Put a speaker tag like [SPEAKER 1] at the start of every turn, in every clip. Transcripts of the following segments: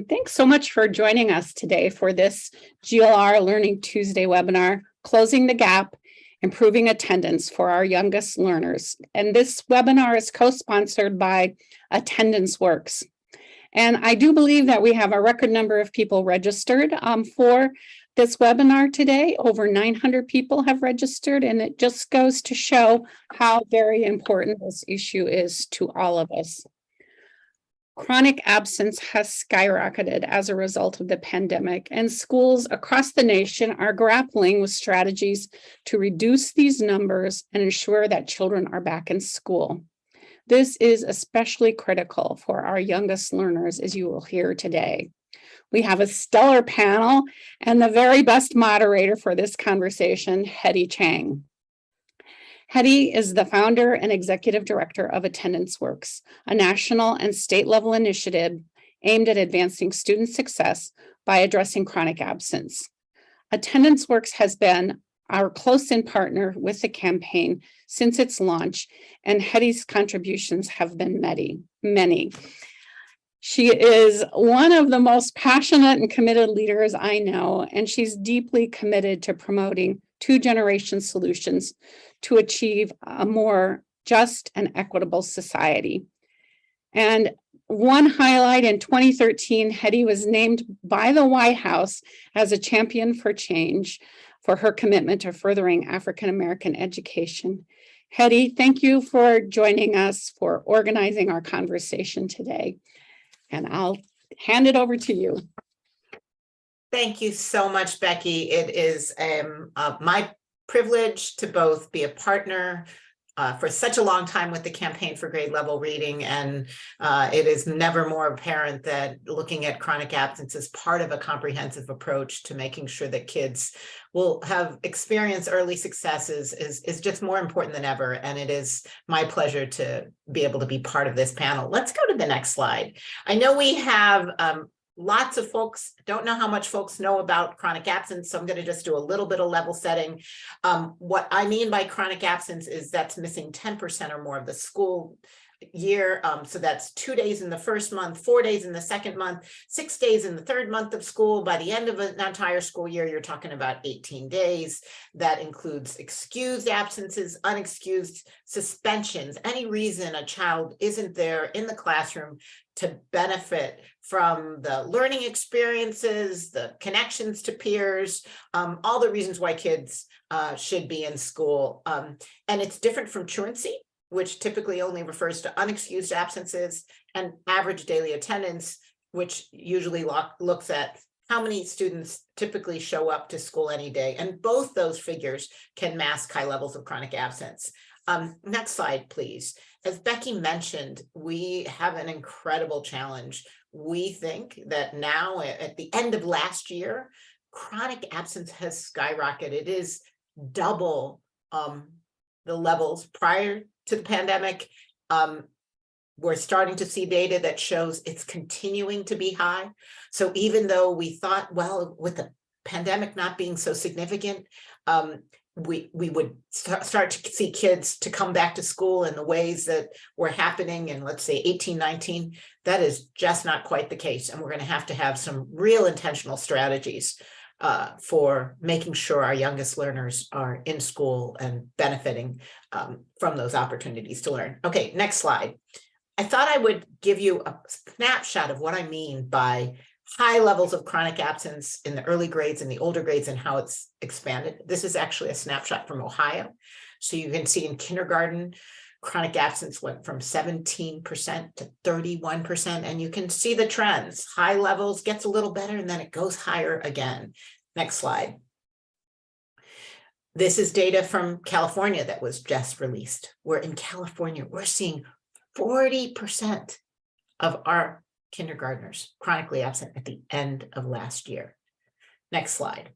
[SPEAKER 1] Thanks so much for joining us today for this GLR Learning Tuesday webinar, Closing the Gap, Improving Attendance for Our Youngest Learners. And this webinar is co-sponsored by AttendanceWorks. And I do believe that we have a record number of people registered for this webinar today. Over 900 people have registered, and it just goes to show how very important this issue is to all of us. Chronic absence has skyrocketed as a result of the pandemic, and schools across the nation are grappling with strategies to reduce these numbers and ensure that children are back in school. This is especially critical for our youngest learners, as you will hear today. We have a stellar panel and the very best moderator for this conversation, Hetty Chang. Hetty is the founder and executive director of AttendanceWorks, a national and state level initiative aimed at advancing student success by addressing chronic absence. AttendanceWorks has been our close-in partner with the campaign since its launch, and Hetty's contributions have been many. She is one of the most passionate and committed leaders I know, and she's deeply committed to promoting two-generation solutions to achieve a more just and equitable society. And one highlight in 2013, Hetty was named by the White House as a champion for change for her commitment to furthering African-American education. Hetty, thank you for joining us, for organizing our conversation today. And I'll hand it over to you.
[SPEAKER 2] Thank you so much, Becky. It is my privilege to both be a partner for such a long time with the Campaign for Grade Level Reading, and it is never more apparent that looking at chronic absence is part of a comprehensive approach to making sure that kids will have experienced early successes is just more important than ever, and it is my pleasure to be able to be part of this panel. Let's go to the next slide. I know we have lots of folks, don't know how much folks know about chronic absence, so I'm going to just do a little bit of level setting. What I mean by chronic absence is that's missing 10% or more of the school year. So that's 2 days in the first month, 4 days in the second month, 6 days in the third month of school. By the end of an entire school year, you're talking about 18 days. That includes excused absences, unexcused suspensions, any reason a child isn't there in the classroom to benefit from the learning experiences, the connections to peers, all the reasons why kids should be in school. And it's different from truancy, which typically only refers to unexcused absences, and average daily attendance, which usually looks at how many students typically show up to school any day. And both those figures can mask high levels of chronic absence. Next slide, please. As Becky mentioned, we have an incredible challenge. We think that now at the end of last year, chronic absence has skyrocketed. It is double the levels prior to the pandemic. We're starting to see data that shows it's continuing to be high. So even though we thought, well, with the pandemic not being so significant, we would start to see kids to come back to school in the ways that were happening in, let's say, 1819, that is just not quite the case. And we're going to have some real intentional strategies for making sure our youngest learners are in school and benefiting from those opportunities to learn. Okay, next slide. I thought I would give you a snapshot of what I mean by high levels of chronic absence in the early grades and the older grades and how it's expanded. This is actually a snapshot from Ohio. So you can see in kindergarten, chronic absence went from 17% to 31%, and you can see the trends. High levels gets a little better, and then it goes higher again. Next slide. This is data from California that was just released, where in California, we're seeing 40% of our kindergartners chronically absent at the end of last year. Next slide.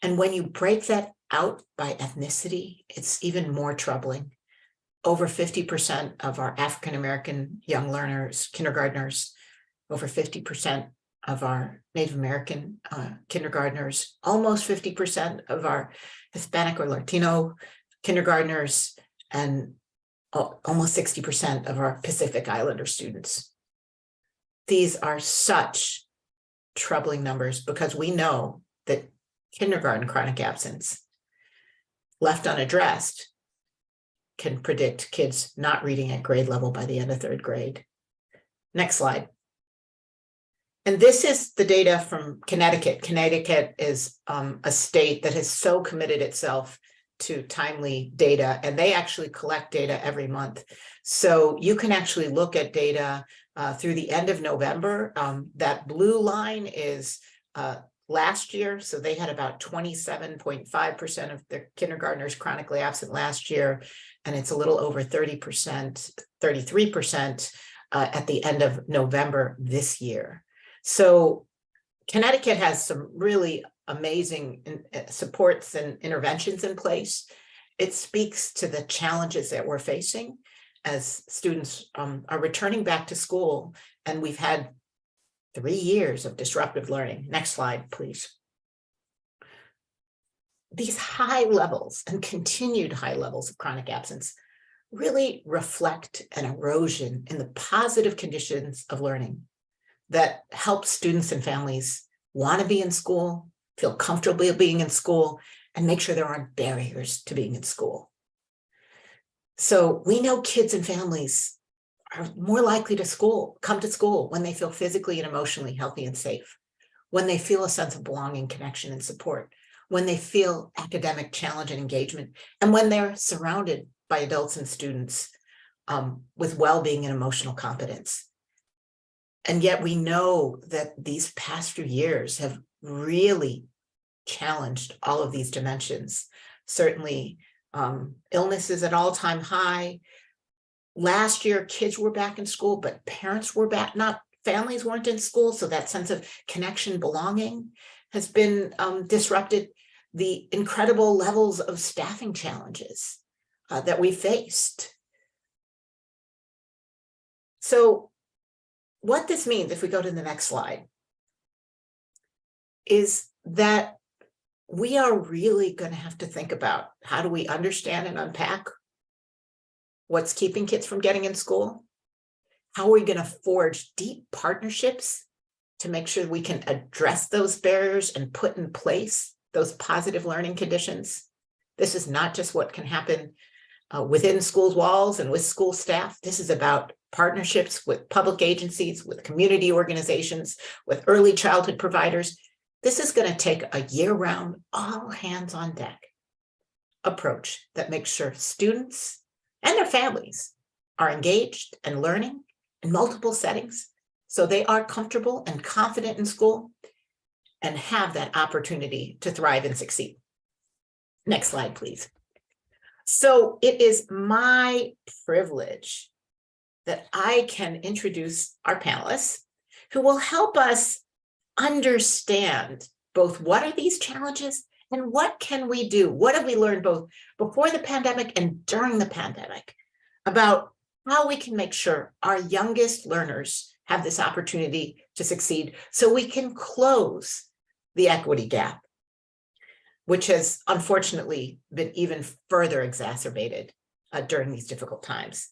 [SPEAKER 2] And when you break that out by ethnicity, it's even more troubling. Over 50% of our African-American young learners, kindergartners, over 50% of our Native American kindergartners, almost 50% of our Hispanic or Latino kindergartners, and almost 60% of our Pacific Islander students. these are such troubling numbers because we know that kindergarten chronic absence left unaddressed can predict kids not reading at grade level by the end of third grade. Next slide. And this is the data from Connecticut. Connecticut is a state that has so committed itself to timely data, and they actually collect data every month. So you can actually look at data through the end of November. That blue line is last year. So they had about 27.5% of their kindergartners chronically absent last year, and it's a little over 30%, 33% at the end of November this year. So Connecticut has some really amazing supports and interventions in place. It speaks to the challenges that we're facing as students are returning back to school, and we've had 3 years of disruptive learning. Next slide, please. These high levels and continued high levels of chronic absence really reflect an erosion in the positive conditions of learning that help students and families want to be in school, feel comfortable being in school, and make sure there aren't barriers to being in school. So we know kids and families are more likely to come to school when they feel physically and emotionally healthy and safe, when they feel a sense of belonging, connection, and support, when they feel academic challenge and engagement, and when they're surrounded by adults and students with well-being and emotional competence. And yet we know that these past few years have really challenged all of these dimensions. Certainly, illness is at all-time high. Last year, kids were back in school, but parents were back, families weren't in school. So that sense of connection, belonging has been disrupted. The incredible levels of staffing challenges that we faced. So what this means, if we go to the next slide, is that we are really going to have to think about how do we understand and unpack what's keeping kids from getting in school? How are we going to forge deep partnerships to make sure we can address those barriers and put in place those positive learning conditions? This is not just what can happen within schools' walls and with school staff. This is about partnerships with public agencies, with community organizations, with early childhood providers. This is going to take a year-round, all hands on deck approach that makes sure students and their families are engaged and learning in multiple settings so they are comfortable and confident in school and have that opportunity to thrive and succeed. Next slide, please. So it is my privilege that I can introduce our panelists who will help us understand both what are these challenges and what can we do? What have we learned both before the pandemic and during the pandemic about how we can make sure our youngest learners have this opportunity to succeed so we can close the equity gap, which has unfortunately been even further exacerbated during these difficult times.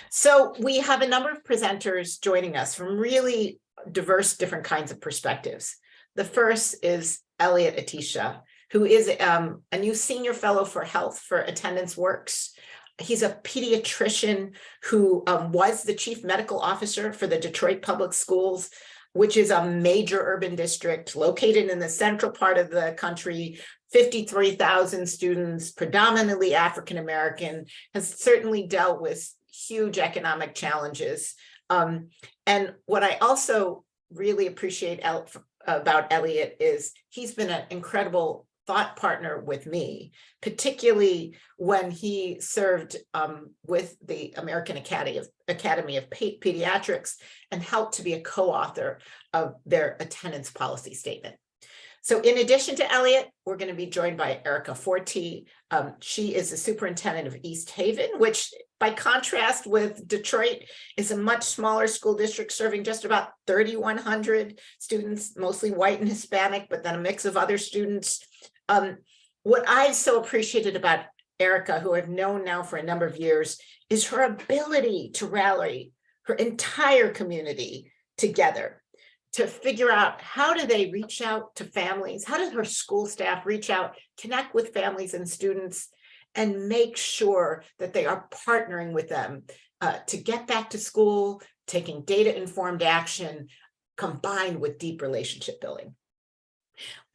[SPEAKER 2] So we have a number of presenters joining us from really diverse, different kinds of perspectives. The first is Elliot Atisha, who is a new senior fellow for health for Attendance Works. He's a pediatrician who was the chief medical officer for the Detroit Public Schools, which is a major urban district located in the central part of the country, 53,000 students, predominantly African-American, has certainly dealt with huge economic challenges. And what I also really appreciate about Elliot is he's been an incredible thought partner with me, particularly when he served with the American Academy of Pediatrics and helped to be a co-author of their attendance policy statement. So in addition to Elliot, we're going to be joined by Erica Forti. She is the superintendent of East Haven, which by contrast with Detroit is a much smaller school district serving just about 3,100 students, mostly white and Hispanic, but then a mix of other students. What I've so appreciated about Erica, who I've known now for a number of years, is her ability to rally her entire community together to figure out how do they reach out to families, how does her school staff reach out, connect with families and students, and make sure that they are partnering with them to get back to school, taking data-informed action, combined with deep relationship building.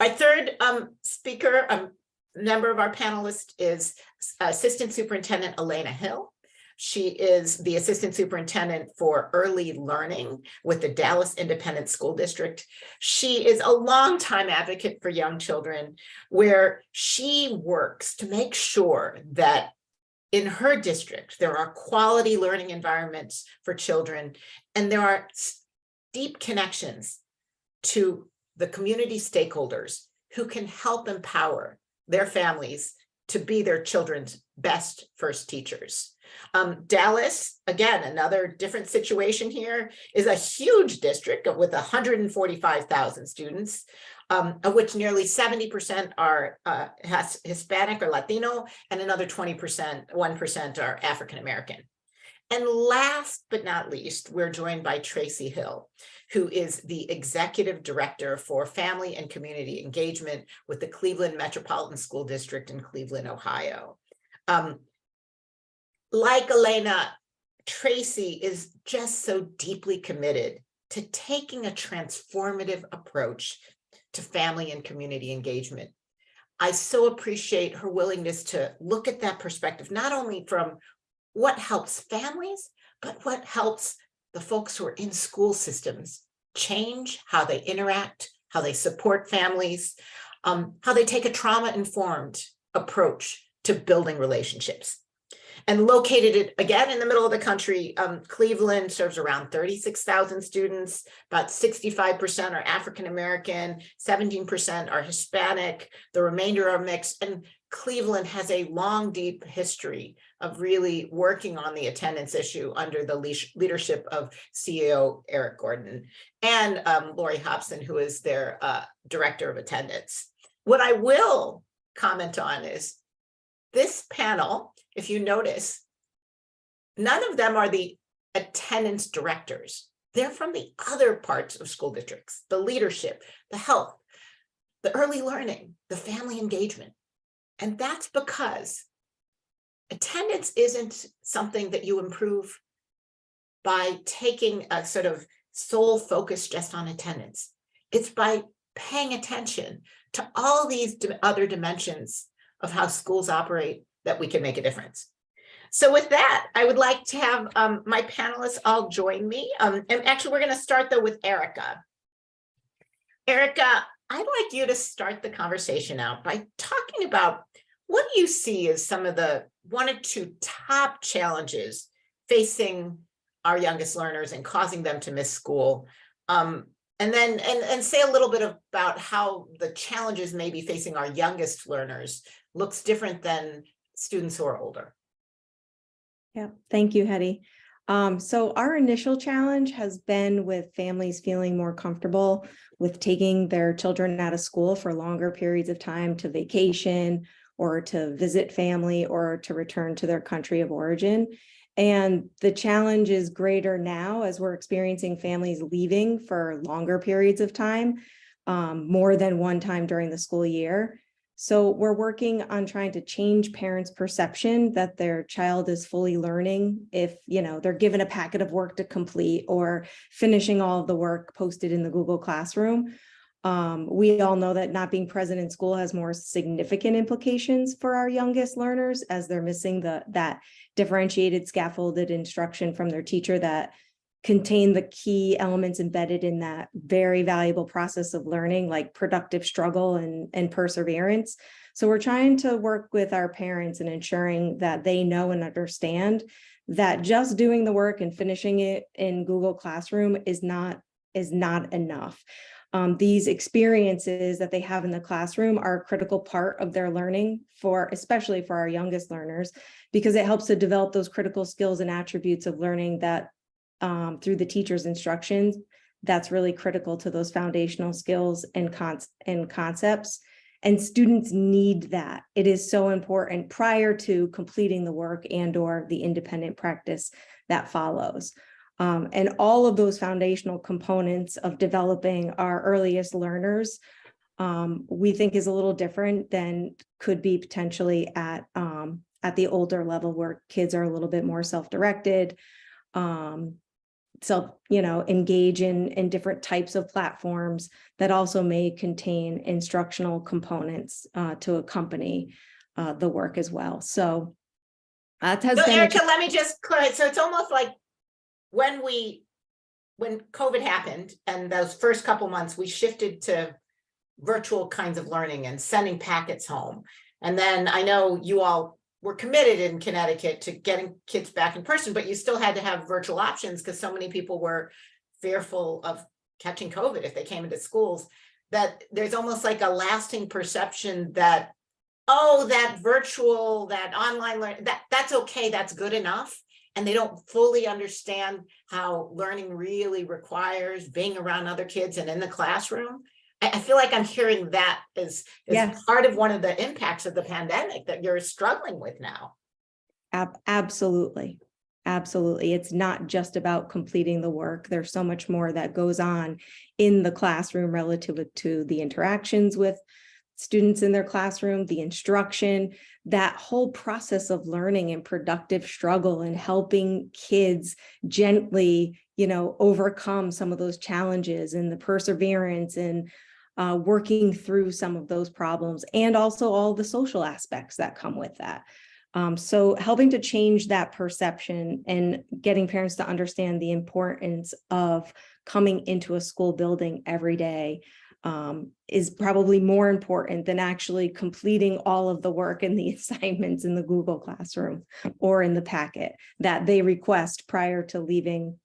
[SPEAKER 2] Our third speaker, member of our panelists, is Assistant Superintendent Elena Hill. She is the Assistant Superintendent for Early Learning with the Dallas Independent School District. She is a longtime advocate for young children, where she works to make sure that in her district, there are quality learning environments for children, and there are deep connections to the community stakeholders who can help empower their families to be their children's best first teachers. Dallas, again, another different situation here, is a huge district with 145,000 students, of which nearly 70% are Hispanic or Latino, and another 1% are African American. And last but not least, we're joined by Tracy Hill, who is the Executive Director for Family and Community Engagement with the Cleveland Metropolitan School District in Cleveland, Ohio. Like Elena, Tracy is just so deeply committed to taking a transformative approach to family and community engagement. I so appreciate her willingness to look at that perspective, not only from what helps families, but what helps the folks who are in school systems change how they interact, how they support families, how they take a trauma-informed approach to building relationships. And located again in the middle of the country, Cleveland serves around 36,000 students. About 65% are African American, 17% are Hispanic, the remainder are mixed. And Cleveland has a long, deep history of really working on the attendance issue under the leadership of CEO Eric Gordon and Lori Hobson, who is their director of attendance. What I will comment on is this panel, if you notice, none of them are the attendance directors. They're from the other parts of school districts, the leadership, the health, the early learning, the family engagement. And that's because attendance isn't something that you improve by taking a sort of sole focus just on attendance. It's by paying attention to all these other dimensions of how schools operate that we can make a difference. So with that, I would like to have my panelists all join me. And actually, we're going to start though with Erica. Erica, I'd like you to start the conversation out by talking about what do you see as some of the one or two top challenges facing our youngest learners and causing them to miss school. And then say a little bit about how the challenges maybe facing our youngest learners looks different than students who are older.
[SPEAKER 3] Yeah, thank you, Hetty. So our initial challenge has been with families feeling more comfortable with taking their children out of school for longer periods of time to vacation or to visit family or to return to their country of origin. And the challenge is greater now as we're experiencing families leaving for longer periods of time, more than one time during the school year. So we're working on trying to change parents' perception that their child is fully learning if, they're given a packet of work to complete or finishing all of the work posted in the Google Classroom. We all know that not being present in school has more significant implications for our youngest learners as they're missing that differentiated scaffolded instruction from their teacher that contain the key elements embedded in that very valuable process of learning, like productive struggle and perseverance. So we're trying to work with our parents and ensuring that they know and understand that just doing the work and finishing it in Google Classroom is not enough. These experiences that they have in the classroom are a critical part of their learning, especially for our youngest learners, because it helps to develop those critical skills and attributes of learning that through the teacher's instructions, that's really critical to those foundational skills and concepts. And students need that. It is so important prior to completing the work and/or the independent practice that follows. And all of those foundational components of developing our earliest learners, we think is a little different than could be potentially at the older level, where kids are a little bit more self-directed, engage in different types of platforms that also may contain instructional components to accompany the work as well. So that has been
[SPEAKER 2] Erica, let me just clarify. So it's almost like when COVID happened and those first couple months, we shifted to virtual kinds of learning and sending packets home. And then I know you all were committed in Connecticut to getting kids back in person, but you still had to have virtual options because so many people were fearful of catching COVID if they came into schools, that there's almost like a lasting perception that, oh, that virtual, that online learning, that's okay, that's good enough. And they don't fully understand how learning really requires being around other kids and in the classroom. I feel like I'm hearing that as
[SPEAKER 3] Yes.
[SPEAKER 2] part of one of the impacts of the pandemic that you're struggling with now.
[SPEAKER 3] Absolutely. Absolutely. It's not just about completing the work. There's so much more that goes on in the classroom relative to the interactions with students in their classroom, the instruction, that whole process of learning and productive struggle and helping kids gently, overcome some of those challenges, and the perseverance and working through some of those problems, and also all the social aspects that come with that. So helping to change that perception and getting parents to understand the importance of coming into a school building every day is probably more important than actually completing all of the work and the assignments in the Google Classroom or in the packet that they request prior to leaving,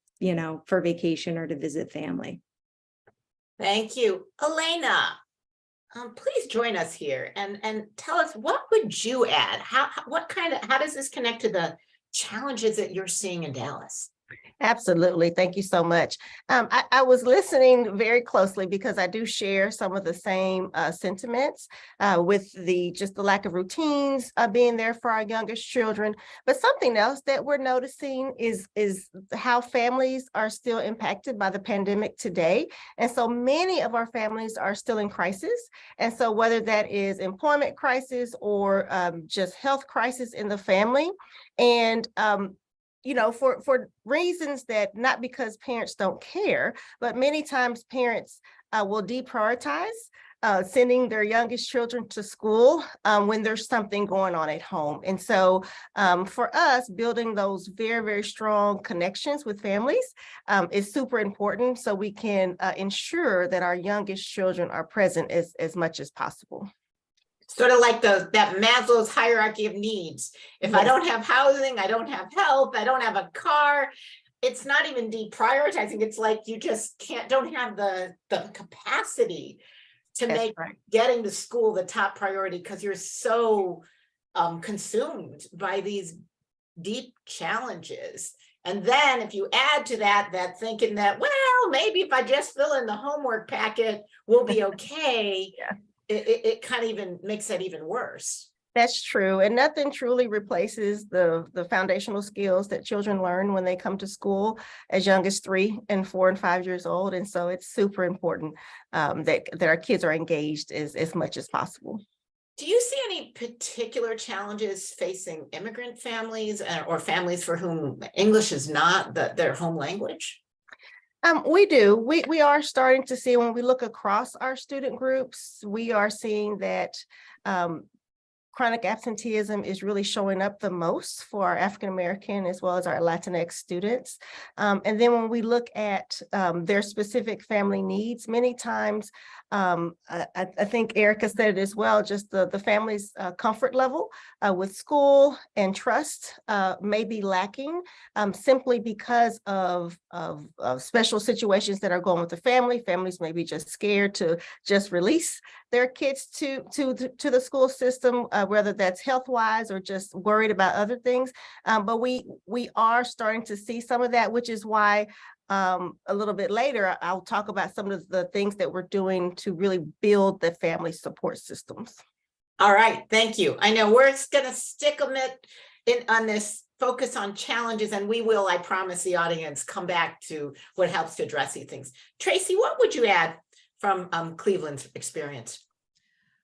[SPEAKER 3] for vacation or to visit family.
[SPEAKER 2] Thank you. Elena, please join us here and tell us, what would you add? How does this connect to the challenges that you're seeing in Dallas?
[SPEAKER 4] Absolutely. Thank you so much. I was listening very closely because I do share some of the same sentiments with just the lack of routines being there for our youngest children. But something else that we're noticing is how families are still impacted by the pandemic today. And so many of our families are still in crisis. And so whether that is employment crisis or just health crisis in the family, and for reasons that, not because parents don't care, but many times parents will deprioritize sending their youngest children to school when there's something going on at home. And so for us, building those very, very strong connections with families is super important, so we can ensure that our youngest children are present as much as possible.
[SPEAKER 2] Sort of like that Maslow's hierarchy of needs. If yes. I don't have housing, I don't have health, I don't have a car. It's not even deprioritizing. It's like you just don't have the capacity to
[SPEAKER 4] That's
[SPEAKER 2] make
[SPEAKER 4] right.
[SPEAKER 2] Getting to school the top priority, because you're so consumed by these deep challenges. And then if you add to that thinking that, well, maybe if I just fill in the homework packet, we'll be okay.
[SPEAKER 4] Yeah.
[SPEAKER 2] It kind of even makes that even worse.
[SPEAKER 4] That's true. And nothing truly replaces the foundational skills that children learn when they come to school as young as 3 and 4 and 5 years old. And so it's super important that our kids are engaged as much as possible.
[SPEAKER 2] Do you see any particular challenges facing immigrant families or families for whom English is not their home language?
[SPEAKER 4] We do. We are starting to see, when we look across our student groups, we are seeing that chronic absenteeism is really showing up the most for our African-American as well as our Latinx students. And then when we look at their specific family needs, many times, I think Erica said it as well, just the family's comfort level with school and trust may be lacking simply because of special situations that are going with the family. Families may be just scared to just release their kids to the school system, whether that's health-wise or just worried about other things. But we are starting to see some of that, which is why a little bit later, I'll talk about some of the things that we're doing to really build the family support systems.
[SPEAKER 2] All right, thank you. I know we're going to stick a bit on this focus on challenges, and we will, I promise the audience, come back to what helps to address these things. Tracy, what would you add from Cleveland's experience?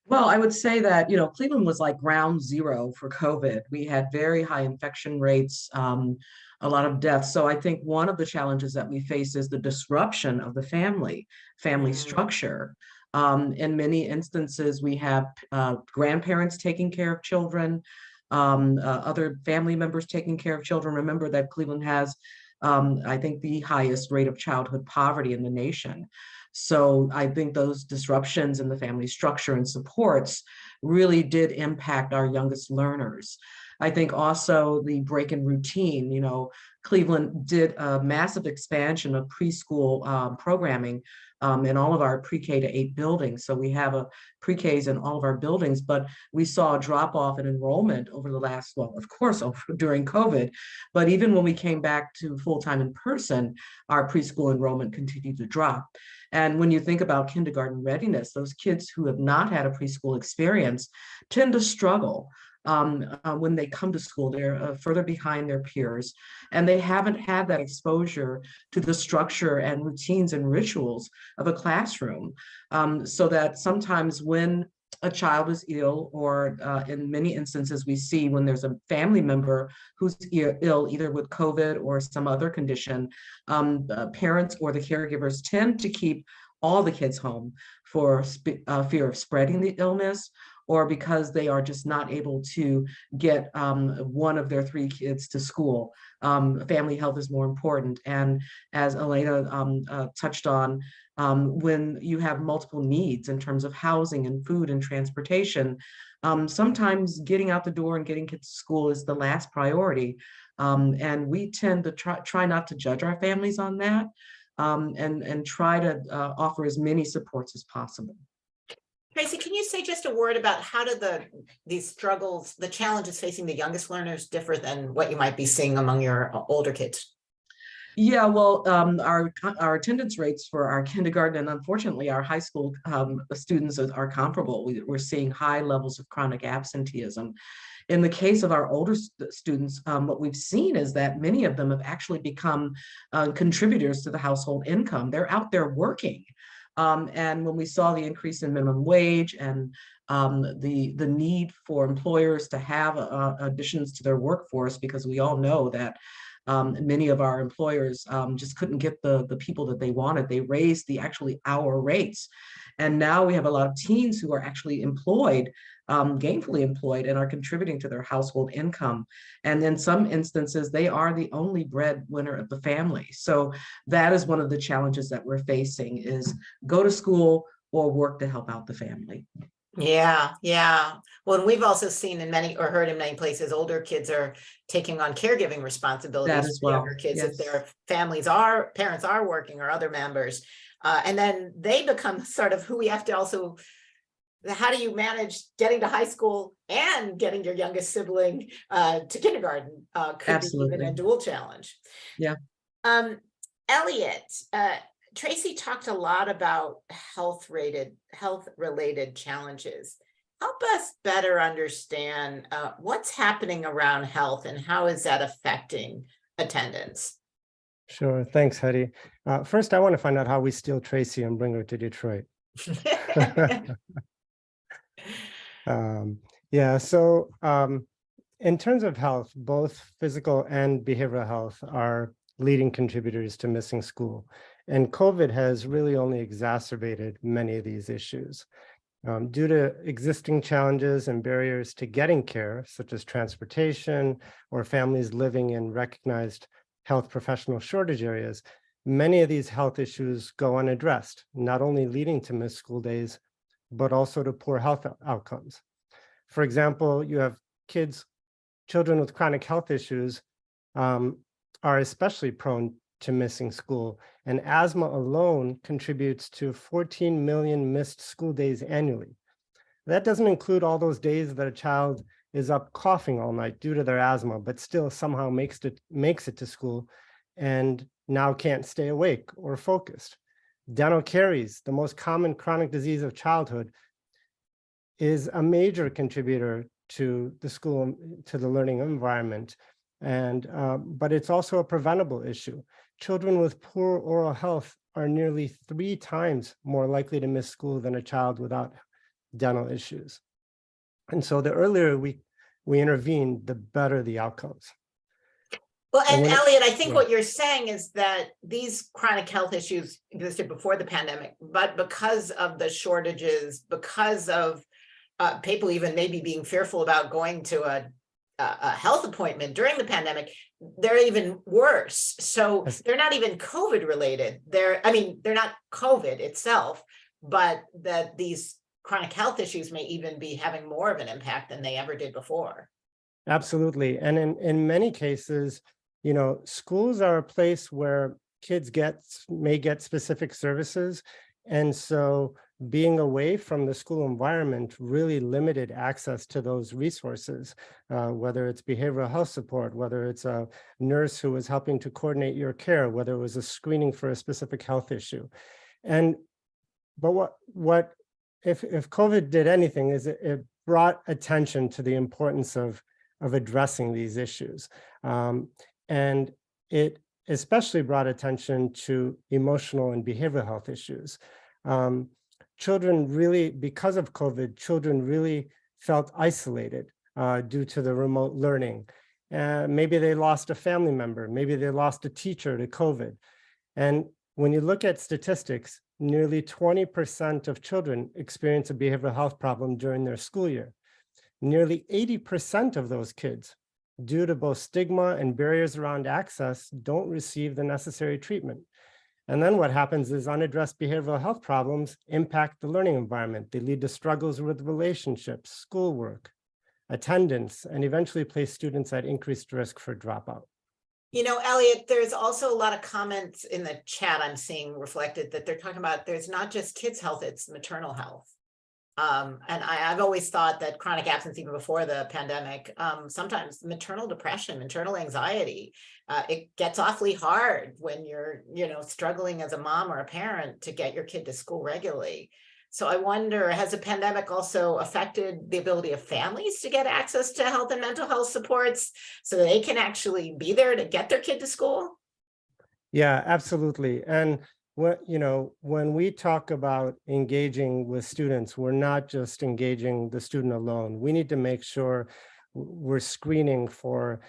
[SPEAKER 5] Well, I would say that, Cleveland was like ground zero for COVID. We had very high infection rates, a lot of deaths. So I think one of the challenges that we face is the disruption of the family structure. In many instances, we have grandparents taking care of children, other family members taking care of children. Remember that Cleveland has, I think, the highest rate of childhood poverty in the nation. So I think those disruptions in the family structure and supports really did impact our youngest learners. I think also the break in routine, Cleveland did a massive expansion of preschool programming in all of our pre-K to 8 buildings. So we have a pre-Ks in all of our buildings, but we saw a drop off in enrollment over the last, well, of course, during COVID, but even when we came back to full-time in person, our preschool enrollment continued to drop. And when you think about kindergarten readiness, those kids who have not had a preschool experience tend to struggle. When they come to school, they're further behind their peers, and they haven't had that exposure to the structure and routines and rituals of a classroom. So that sometimes when a child is ill, or in many instances we see when there's a family member who's ill, either with COVID or some other condition, parents or the caregivers tend to keep all the kids home for fear of spreading the illness, or because they are just not able to get one of their 3 kids to school. Family health is more important. And as Elena touched on, when you have multiple needs in terms of housing and food and transportation, sometimes getting out the door and getting kids to school is the last priority. And we tend to try not to judge our families on that, and try to offer as many supports as possible.
[SPEAKER 2] Tracy, can you say just a word about how do these struggles, the challenges facing the youngest learners differ than what you might be seeing among your older kids?
[SPEAKER 5] Yeah, well, our attendance rates for our kindergarten and unfortunately our high school students are comparable. We're seeing high levels of chronic absenteeism. In the case of our older students, what we've seen is that many of them have actually become contributors to the household income. They're out there working. And when we saw the increase in minimum wage and the need for employers to have additions to their workforce, because we all know that many of our employers just couldn't get the people that they wanted, they raised the actually hour rates. And now we have a lot of teens who are actually employed, gainfully employed, and are contributing to their household income. And in some instances, they are the only breadwinner of the family. So that is one of the challenges that we're facing, is go to school or work to help out the family.
[SPEAKER 2] Yeah. Well, and we've also seen in many, or heard in many places, older kids are taking on caregiving responsibilities
[SPEAKER 5] That as
[SPEAKER 2] for
[SPEAKER 5] well.
[SPEAKER 2] younger kids,
[SPEAKER 5] Yes.
[SPEAKER 2] if their parents are working, or other members. And then they become sort of who we have to also, how do you manage getting to high school and getting your youngest sibling to kindergarten? Could
[SPEAKER 5] Absolutely.
[SPEAKER 2] be even a dual challenge.
[SPEAKER 5] Yeah.
[SPEAKER 2] Elliot, Tracy talked a lot about health-related challenges. Help us better understand what's happening around health and how is that affecting attendance?
[SPEAKER 6] Sure. Thanks, Hetty. First, I want to find out how we steal Tracy and bring her to Detroit. In terms of health, both physical and behavioral health are leading contributors to missing school. And COVID has really only exacerbated many of these issues. Due to existing challenges and barriers to getting care, such as transportation or families living in recognized health professional shortage areas, many of these health issues go unaddressed, not only leading to missed school days, but also to poor health outcomes. For example, you have children with chronic health issues are especially prone to missing school, and asthma alone contributes to 14 million missed school days annually. That doesn't include all those days that a child is up coughing all night due to their asthma, but still somehow makes it to school and now can't stay awake or focused. Dental caries, the most common chronic disease of childhood, is a major contributor to the school, to the learning environment. And but it's also a preventable issue. Children with poor oral health are nearly 3 times more likely to miss school than a child without dental issues. And so the earlier we intervene, the better the outcomes.
[SPEAKER 2] Well, and
[SPEAKER 6] when
[SPEAKER 2] Elliot, I think
[SPEAKER 6] yeah.
[SPEAKER 2] what you're saying is that these chronic health issues existed before the pandemic, but because of the shortages, because of people even maybe being fearful about going to a health appointment during the pandemic, they're even worse. So they're not even COVID related. They're not COVID itself, but that these chronic health issues may even be having more of an impact than they ever did before.
[SPEAKER 6] Absolutely. And in many cases, you know, schools are a place where kids may get specific services. And so being away from the school environment really limited access to those resources, whether it's behavioral health support, whether it's a nurse who was helping to coordinate your care, whether it was a screening for a specific health issue. But what if COVID did anything is it brought attention to the importance of addressing these issues. And it especially brought attention to emotional and behavioral health issues. Children really, because of COVID, children really felt isolated due to the remote learning. Maybe they lost a family member, maybe they lost a teacher to COVID. And when you look at statistics, nearly 20% of children experience a behavioral health problem during their school year. Nearly 80% of those kids, due to both stigma and barriers around access, don't receive the necessary treatment. And then what happens is unaddressed behavioral health problems impact the learning environment. They lead to struggles with relationships, schoolwork, attendance, and eventually place students at increased risk for dropout.
[SPEAKER 2] You know, Elliot, there's also a lot of comments in the chat I'm seeing reflected that they're talking about there's not just kids' health, it's maternal health. And I've always thought that chronic absence, even before the pandemic, sometimes maternal depression, maternal anxiety, it gets awfully hard when you're, struggling as a mom or a parent to get your kid to school regularly. So I wonder, has the pandemic also affected the ability of families to get access to health and mental health supports so that they can actually be there to get their kid to school?
[SPEAKER 6] Yeah, absolutely. And when we talk about engaging with students, we're not just engaging the student alone. We need to make sure we're screening for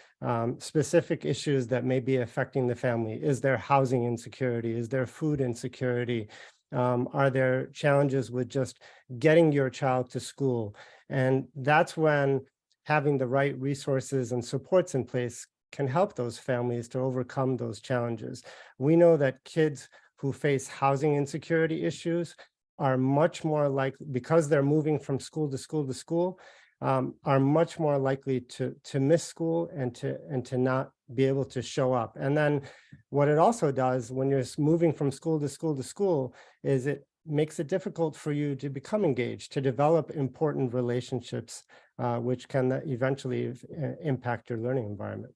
[SPEAKER 6] specific issues that may be affecting the family. Is there housing insecurity? Is there food insecurity? Are there challenges with just getting your child to school? And that's when having the right resources and supports in place can help those families to overcome those challenges. We know that kids who face housing insecurity issues are much more likely, because they're moving from school to school to school, are much more likely to miss school and to not be able to show up. And then what it also does when you're moving from school to school to school is it makes it difficult for you to become engaged, to develop important relationships, which can eventually impact your learning environment.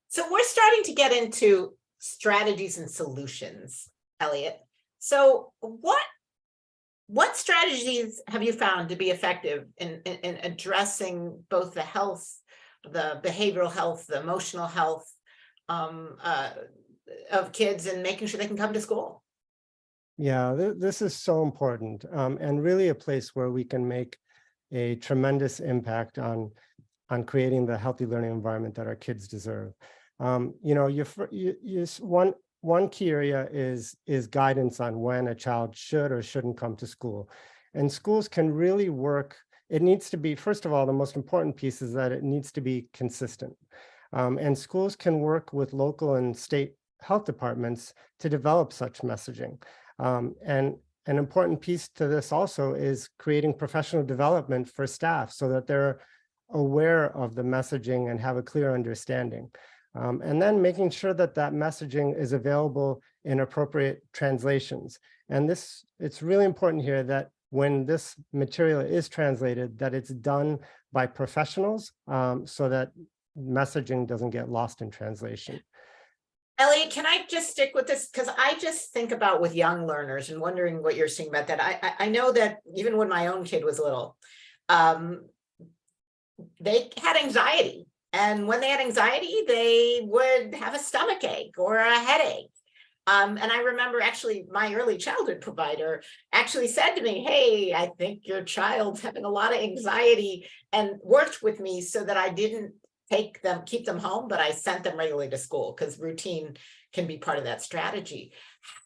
[SPEAKER 2] So we're starting to get into strategies and solutions, Elliot. So what strategies have you found to be effective in addressing both the health, the behavioral health, the emotional health of kids and making sure they can come to school?
[SPEAKER 6] Yeah, this is so important, and really a place where we can make a tremendous impact on creating the healthy learning environment that our kids deserve. One key area is guidance on when a child should or shouldn't come to school. And schools can really work. It needs to be, first of all, the most important piece is that it needs to be consistent. And schools can work with local and state health departments to develop such messaging. And an important piece to this also is creating professional development for staff so that they're aware of the messaging and have a clear understanding. And then making sure that that messaging is available in appropriate translations. And it's really important here that when this material is translated, that it's done by professionals so that messaging doesn't get lost in translation.
[SPEAKER 2] Elliot, can I just stick with this? Because I just think about with young learners and wondering what you're seeing about that. I know that even when my own kid was little, they had anxiety. And when they had anxiety, they would have a stomach ache or a headache. And I remember actually my early childhood provider actually said to me, hey, I think your child's having a lot of anxiety, and worked with me so that I didn't keep them home, but I sent them regularly to school, because routine can be part of that strategy.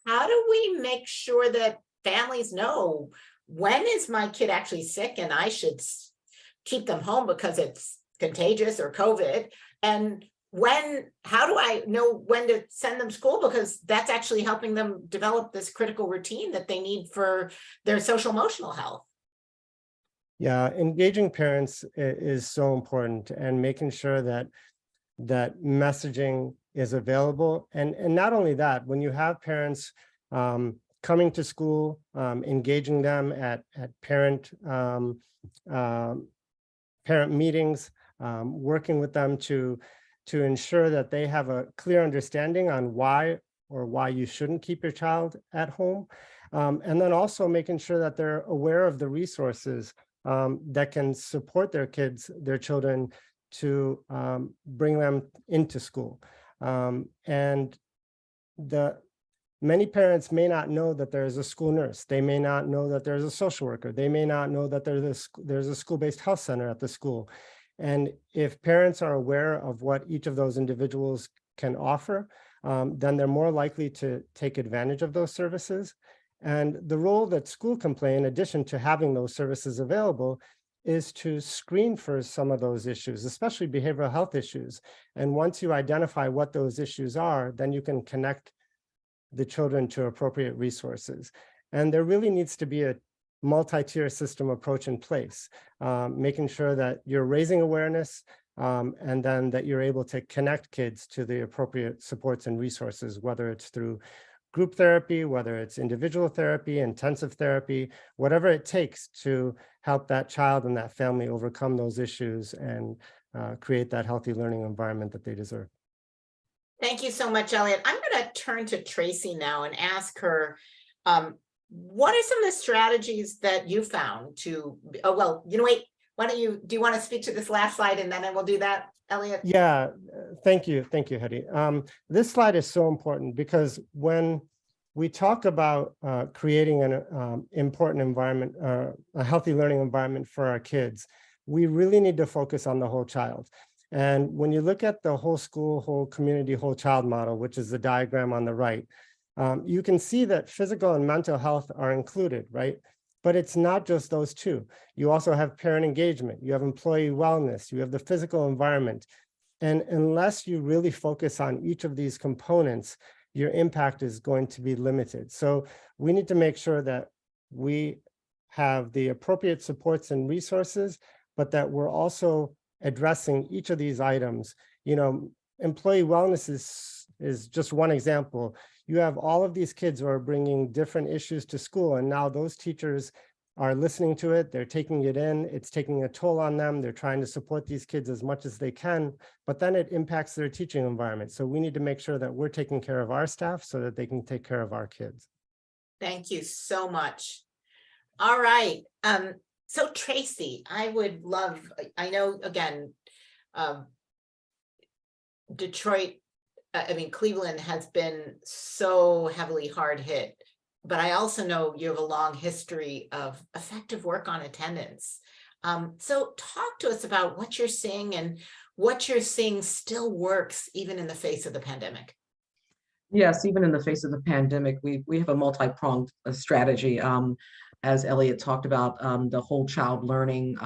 [SPEAKER 2] How do we make sure that families know when is my kid actually sick and I should keep them home because it's contagious or COVID? And how do I know when to send them to school? Because that's actually helping them develop this critical routine that they need for their social emotional health.
[SPEAKER 6] Yeah, engaging parents is so important, and making sure that messaging is available. And not only that, when you have parents coming to school, engaging them at parent meetings, working with them to ensure that they have a clear understanding on why you shouldn't keep your child at home. And then also making sure that they're aware of the resources that can support their children to bring them into school. And many parents may not know that there's a school nurse. They may not know that there's a social worker. They may not know that there's a school-based health center at the school. And if parents are aware of what each of those individuals can offer, then they're more likely to take advantage of those services. And the role that school can play, in addition to having those services available, is to screen for some of those issues, especially behavioral health issues. And once you identify what those issues are, then you can connect the children to appropriate resources. And there really needs to be a multi-tier system approach in place, making sure that you're raising awareness, and then that you're able to connect kids to the appropriate supports and resources, whether it's through group therapy, whether it's individual therapy, intensive therapy, whatever it takes to help that child and that family overcome those issues and create that healthy learning environment that they deserve.
[SPEAKER 2] Thank you so much, Elliot. I'm going to turn to Tracy now and ask her, what are some of the strategies that you found to, wait, do you want to speak to this last slide and then I will do that, Elliot?
[SPEAKER 6] Yeah, thank you, Hetty. This slide is so important because when we talk about creating an important environment, a healthy learning environment for our kids, we really need to focus on the whole child. And when you look at the whole school, whole community, whole child model, which is the diagram on the right, you can see that physical and mental health are included, right? But it's not just those two. You also have parent engagement, you have employee wellness, you have the physical environment. And unless you really focus on each of these components, your impact is going to be limited. So we need to make sure that we have the appropriate supports and resources, but that we're also addressing each of these items. You know, employee wellness is just one example. You have all of these kids who are bringing different issues to school, and now those teachers are listening to it, they're taking it in, it's taking a toll on them, they're trying to support these kids as much as they can, but then it impacts their teaching environment. So we need to make sure that we're taking care of our staff so that they can take care of our kids.
[SPEAKER 2] Thank you so much. All right. So Tracy, I would love, I know, again, Cleveland has been so heavily hard hit, but I also know you have a long history of effective work on attendance. So talk to us about what you're seeing and what you're seeing still works even in the face of the pandemic.
[SPEAKER 5] Yes, even in the face of the pandemic, we have a multi-pronged strategy. As Elliot talked about, the whole child learning,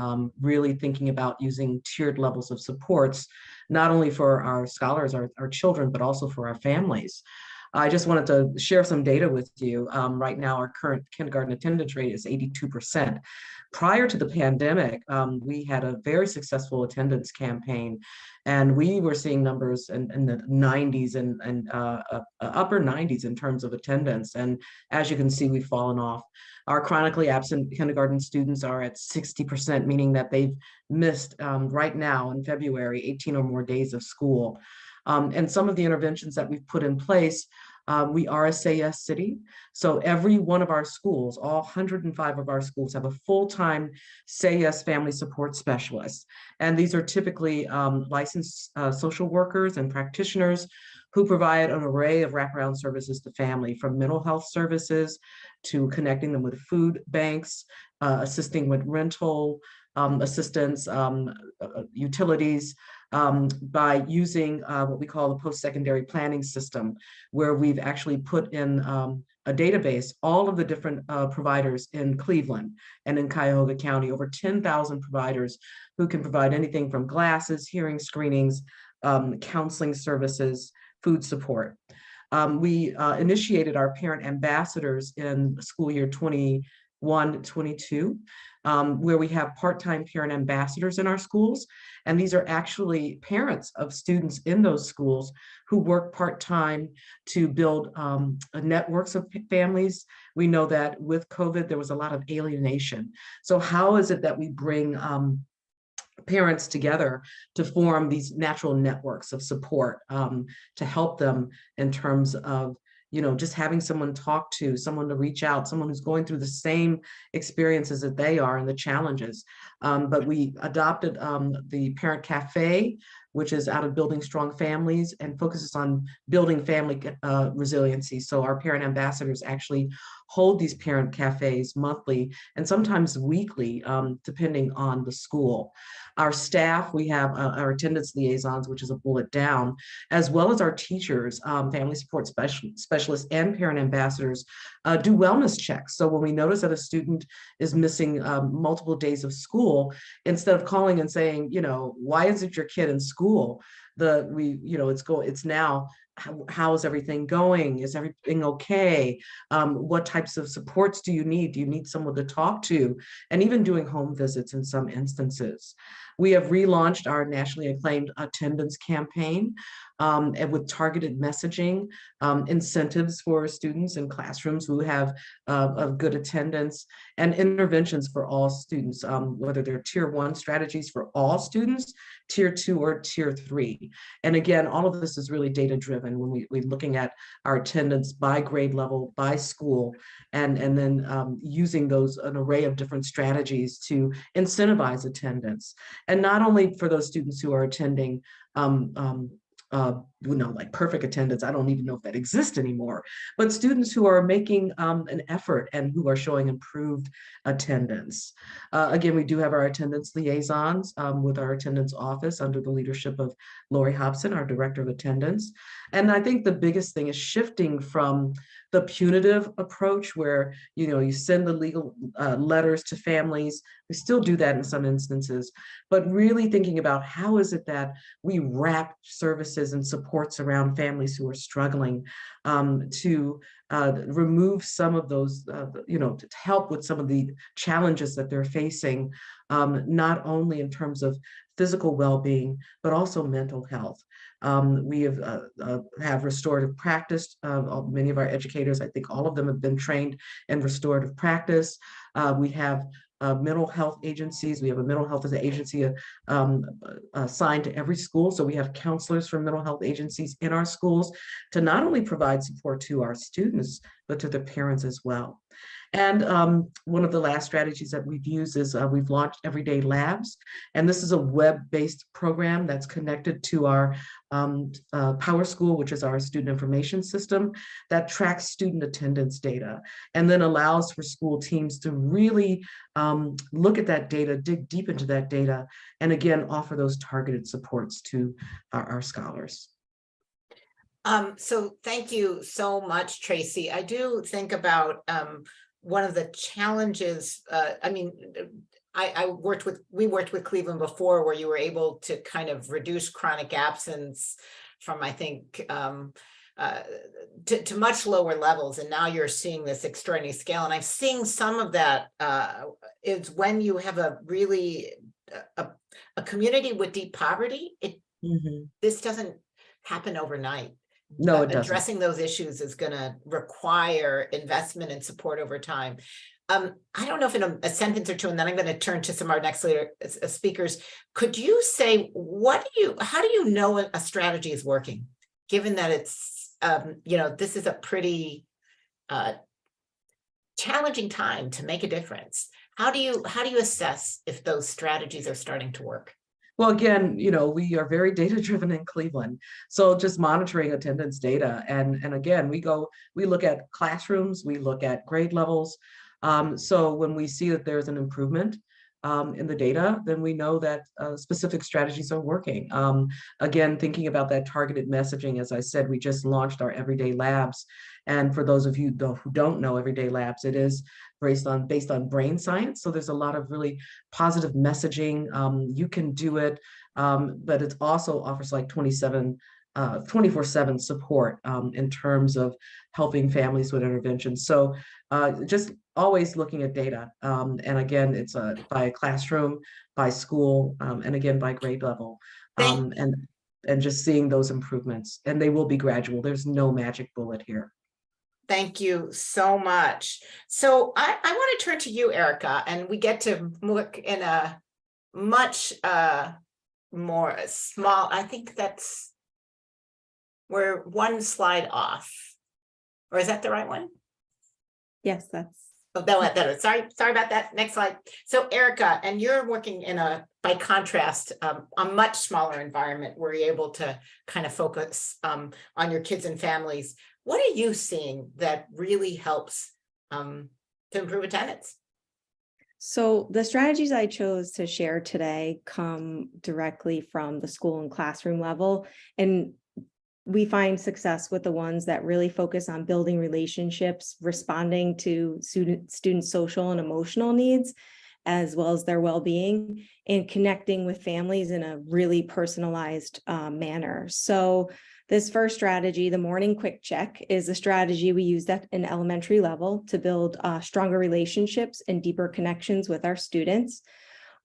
[SPEAKER 5] really thinking about using tiered levels of supports, not only for our scholars, our children, but also for our families. I just wanted to share some data with you. Right now, our current kindergarten attendance rate is 82%. Prior to the pandemic, we had a very successful attendance campaign, and we were seeing numbers in the 90s and upper 90s in terms of attendance. And as you can see, we've fallen off. Our chronically absent kindergarten students are at 60%, meaning that they've missed right now in February 18 or more days of school. And some of the interventions that we've put in place We are a Say Yes city. So every one of our schools, all 105 of our schools, have a full-time Say Yes family support specialist. And these are typically licensed social workers and practitioners who provide an array of wraparound services to family, from mental health services to connecting them with food banks, assisting with rental assistance, utilities, by using what we call the post-secondary planning system, where we've actually put in a database, all of the different providers in Cleveland and in Cuyahoga County, over 10,000 providers who can provide anything from glasses, hearing screenings, counseling services, food support. We initiated our parent ambassadors in school year 21-22, where we have part-time parent ambassadors in our schools. And these are actually parents of students in those schools who work part-time to build networks of families. We know that with COVID, there was a lot of alienation. So how is it that we bring parents together to form these natural networks of support to help them in terms of, you know, just having someone talk to, someone to reach out, someone who's going through the same experiences that they are and the challenges. But we adopted the Parent Cafe, which is out of Building Strong Families and focuses on building family resiliency. So our parent ambassadors actually hold these parent cafes monthly and sometimes weekly, depending on the school. Our staff, we have our attendance liaisons, which is a bullet down, as well as our teachers, family support specialists and parent ambassadors do wellness checks. So when we notice that a student is missing multiple days of school, instead of calling and saying, you know, why isn't your kid in school? It's now, how is everything going? Is everything okay? What types of supports do you need? Do you need someone to talk to? And even doing home visits in some instances. We have relaunched our nationally acclaimed attendance campaign and with targeted messaging, incentives for students in classrooms who have a good attendance, and interventions for all students, whether they're tier 1 strategies for all students, tier 2 or tier 3. And again, all of this is really data driven when we're looking at our attendance by grade level, by school, and then using an array of different strategies to incentivize attendance. And not only for those students who are attending like perfect attendance, I don't even know if that exists anymore, but students who are making an effort and who are showing improved attendance. Again, we do have our attendance liaisons with our attendance office under the leadership of Lori Hobson, our director of attendance. And I think the biggest thing is shifting from the punitive approach where, you know, you send the legal letters to families. We still do that in some instances, but really thinking about how is it that we wrap services and supports around families who are struggling to remove some of those, to help with some of the challenges that they're facing, not only in terms of physical well-being, but also mental health. We have restorative practice. Many of our educators, I think all of them have been trained in restorative practice. We have mental health agencies. We have a mental health agency assigned to every school. So we have counselors from mental health agencies in our schools to not only provide support to our students, but to the parents as well. And one of the last strategies that we've used is we've launched Everyday Labs. And this is a web-based program that's connected to our Power School, which is our student information system that tracks student attendance data and then allows for school teams to really look at that data, dig deep into that data, and again, offer those targeted supports to our scholars.
[SPEAKER 2] So thank you so much, Tracy. I do think about one of the challenges. We worked with Cleveland before, where you were able to kind of reduce chronic absence from, I think, to much lower levels. And now you're seeing this extraordinary scale. And I've seen some of that is when you have a really a community with deep poverty. This doesn't happen overnight.
[SPEAKER 5] No, it doesn't.
[SPEAKER 2] Addressing those issues is going to require investment and support over time. I don't know if in a sentence or two, and then I'm going to turn to some of our next speakers. Could you say, how do you know a strategy is working, given that it's this is a pretty challenging time to make a difference. How do you assess if those strategies are starting to work?
[SPEAKER 5] Well, again, we are very data driven in Cleveland. So just monitoring attendance data. And again, we look at classrooms, we look at grade levels. So when we see that there's an improvement in the data, then we know that specific strategies are working. Again, thinking about that targeted messaging, as I said, we just launched our Everyday Labs. And for those of you who don't know Everyday Labs, it is based on brain science. So there's a lot of really positive messaging. You can do it, but it also offers like 24/7 support in terms of helping families with interventions. So just always looking at data. And again, it's by classroom, by school, and again, by grade level. And just seeing those improvements, and they will be gradual. There's no magic bullet here.
[SPEAKER 2] Thank you so much. So I want to turn to you, Erica, and we get to look in a much more small, I think we're one slide off. Or is that the right one?
[SPEAKER 3] Yes, that's.
[SPEAKER 2] Oh, that sorry about that. Next slide. So Erica, and you're working in by contrast, a much smaller environment where you're able to kind of focus on your kids and families. What are you seeing that really helps to improve attendance?
[SPEAKER 3] So the strategies I chose to share today come directly from the school and classroom level. And we find success with the ones that really focus on building relationships, responding to students' social and emotional needs, as well as their well-being, and connecting with families in a really personalized manner. So this first strategy, the morning quick check, is a strategy we used at an elementary level to build stronger relationships and deeper connections with our students.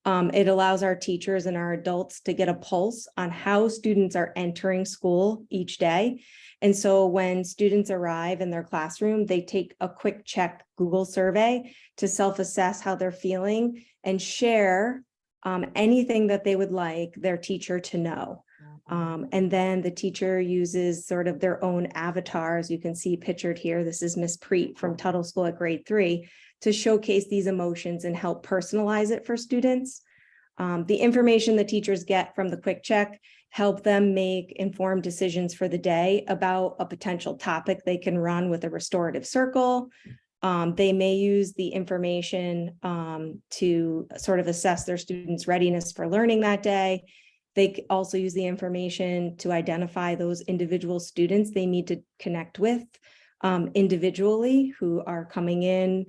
[SPEAKER 3] It allows our teachers and our adults to get a pulse on how students are entering school each day. And so when students arrive in their classroom, they take a quick check Google survey to self-assess how they're feeling and share anything that they would like their teacher to know. And then the teacher uses sort of their own avatar, as you can see pictured here. This is Miss Preet from Tuttle School at grade 3, to showcase these emotions and help personalize it for students. The information the teachers get from the quick check help them make informed decisions for the day about a potential topic they can run with a restorative circle. They may use the information to sort of assess their students' readiness for learning that day. They also use the information to identify those individual students they need to connect with individually who are coming in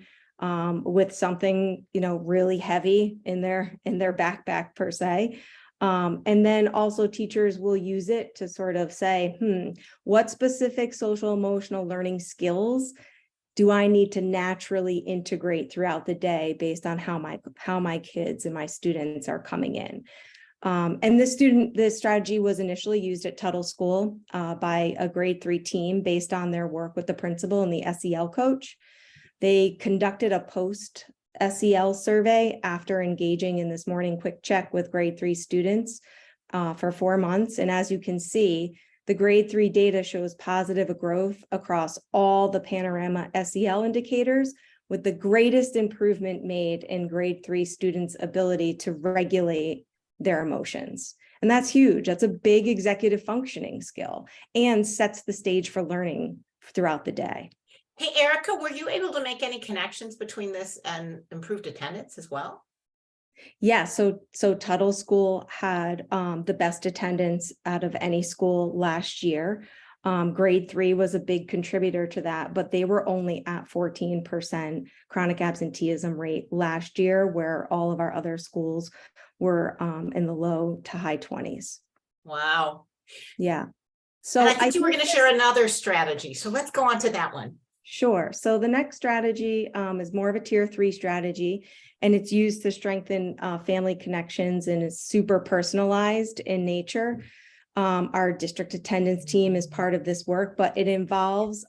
[SPEAKER 3] with something, really heavy in their backpack per se. And then also teachers will use it to sort of say, what specific social emotional learning skills do I need to naturally integrate throughout the day based on how my kids and my students are coming in. And this strategy was initially used at Tuttle School by a grade 3 team based on their work with the principal and the SEL coach. They conducted a post SEL survey after engaging in this morning quick check with grade 3 students for 4 months. And as you can see, the grade 3 data shows positive growth across all the Panorama SEL indicators, with the greatest improvement made in grade 3 students' ability to regulate their emotions. And that's huge. That's a big executive functioning skill and sets the stage for learning throughout the day.
[SPEAKER 2] Hey, Erica, were you able to make any connections between this and improved attendance as well?
[SPEAKER 3] Yeah, so Tuttle School had the best attendance out of any school last year. Grade 3 was a big contributor to that, but they were only at 14% chronic absenteeism rate last year, where all of our other schools were in the low to high 20s.
[SPEAKER 2] Wow.
[SPEAKER 3] Yeah. So
[SPEAKER 2] and I think you were going to share another strategy. So let's go on to that one.
[SPEAKER 3] Sure. So the next strategy is more of a tier 3 strategy, and it's used to strengthen family connections, and is super personalized in nature. Our district attendance team is part of this work, but it involves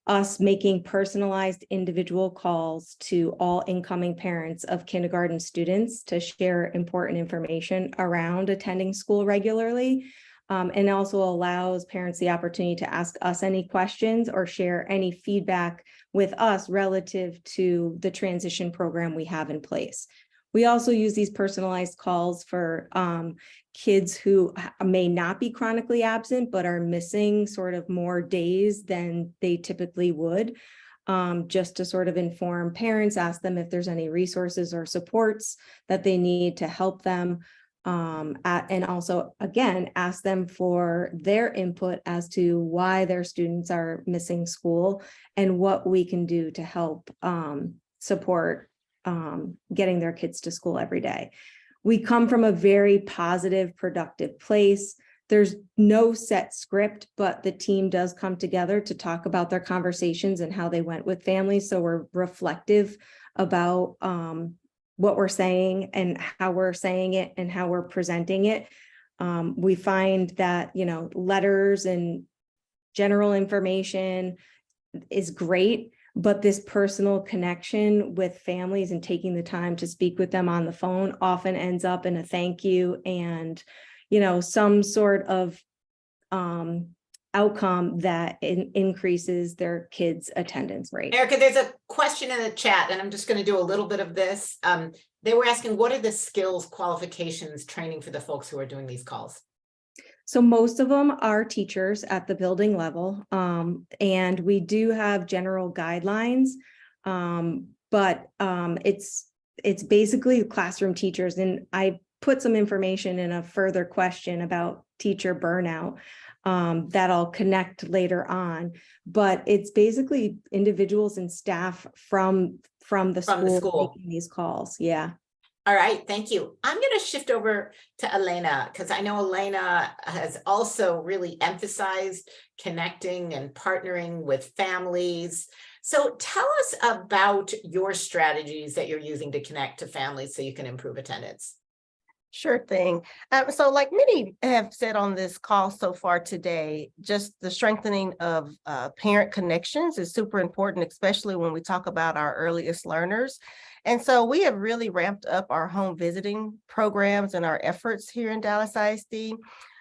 [SPEAKER 3] us making personalized individual calls to all incoming parents of kindergarten students to share important information around attending school regularly. and also allows parents the opportunity to ask us any questions or share any feedback with us relative to the transition program we have in place. We also use these personalized calls for kids who may not be chronically absent, but are missing sort of more days than they typically would, just to sort of inform parents, ask them if there's any resources or supports that they need to help them. And also, again, ask them for their input as to why their students are missing school and what we can do to help support getting their kids to school every day. We come from a very positive, productive place. There's no set script, but the team does come together to talk about their conversations and how they went with families. So we're reflective about what we're saying and how we're saying it and how we're presenting it. We find that, letters and general information is great, but this personal connection with families and taking the time to speak with them on the phone often ends up in a thank you and, some sort of outcome that increases their kids' attendance rate.
[SPEAKER 2] Erica, there's a question in the chat, and I'm just going to do a little bit of this. They were asking, what are the skills, qualifications, training for the folks who are doing these calls?
[SPEAKER 3] So most of them are teachers at the building level, and we do have general guidelines, but it's basically classroom teachers. And I put some information in a further question about teacher burnout that I'll connect later on. But it's basically individuals and staff from the school making these calls. Yeah.
[SPEAKER 2] All right, thank you. I'm going to shift over to Elena, because I know Elena has also really emphasized connecting and partnering with families. So tell us about your strategies that you're using to connect to families so you can improve attendance.
[SPEAKER 4] Sure thing. So like many have said on this call so far today, just the strengthening of parent connections is super important, especially when we talk about our earliest learners. And so we have really ramped up our home visiting programs and our efforts here in Dallas ISD.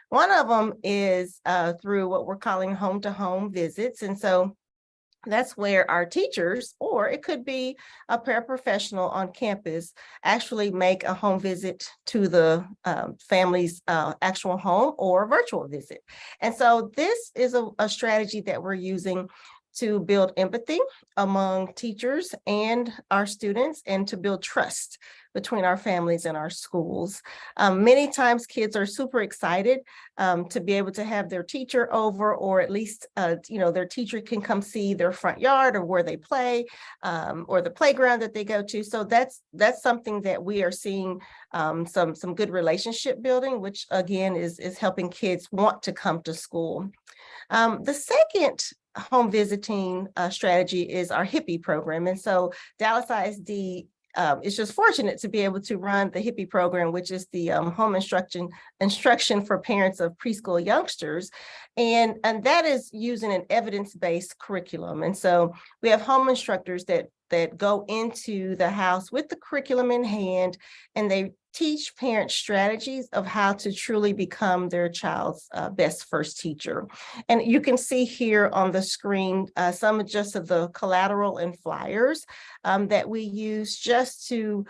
[SPEAKER 4] One of them is through what we're calling home-to-home visits. And so that's where our teachers, or it could be a paraprofessional on campus, actually make a home visit to the family's actual home or a virtual visit. And so this is a strategy that we're using to build empathy among teachers and our students and to build trust between our families and our schools. Many times kids are super excited to be able to have their teacher over, or at least, their teacher can come see their front yard or where they play, or the playground that they go to. So that's something that we are seeing some good relationship building, which again is helping kids want to come to school. The second home visiting strategy is our HIPPY program. And so Dallas ISD is just fortunate to be able to run the HIPPY program, which is the home instruction for parents of preschool youngsters. And that is using an evidence-based curriculum. And so we have home instructors that go into the house with the curriculum in hand, and they teach parents strategies of how to truly become their child's best first teacher. And you can see here on the screen some just of the collateral and flyers that we use just to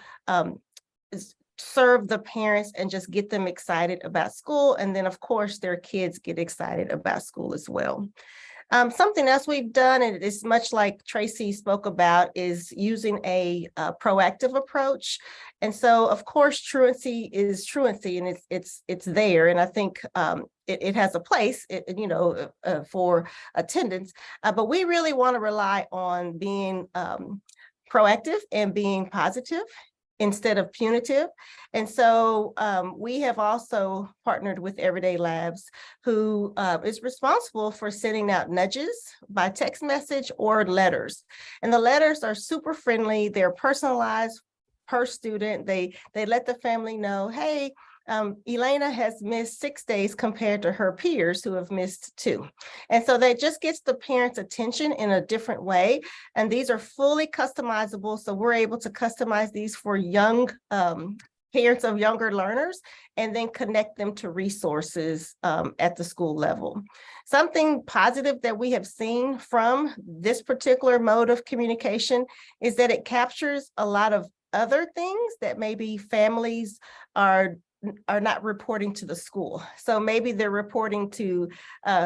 [SPEAKER 4] serve the parents and just get them excited about school. And then, of course, their kids get excited about school as well. Something else we've done, and it's much like Tracy spoke about, is using a proactive approach. And so, of course, truancy is truancy, and it's there. And I think it has a place, for attendance. But we really want to rely on being proactive and being positive instead of punitive. And so we have also partnered with Everyday Labs, who is responsible for sending out nudges by text message or letters. And the letters are super friendly. They're personalized per student. They let the family know, hey, Elena has missed 6 days compared to her peers who have missed 2. And so that just gets the parents' attention in a different way. And these are fully customizable. So we're able to customize these for young parents of younger learners, and then connect them to resources at the school level. Something positive that we have seen from this particular mode of communication is that it captures a lot of other things that maybe families are not reporting to the school. So maybe they're reporting to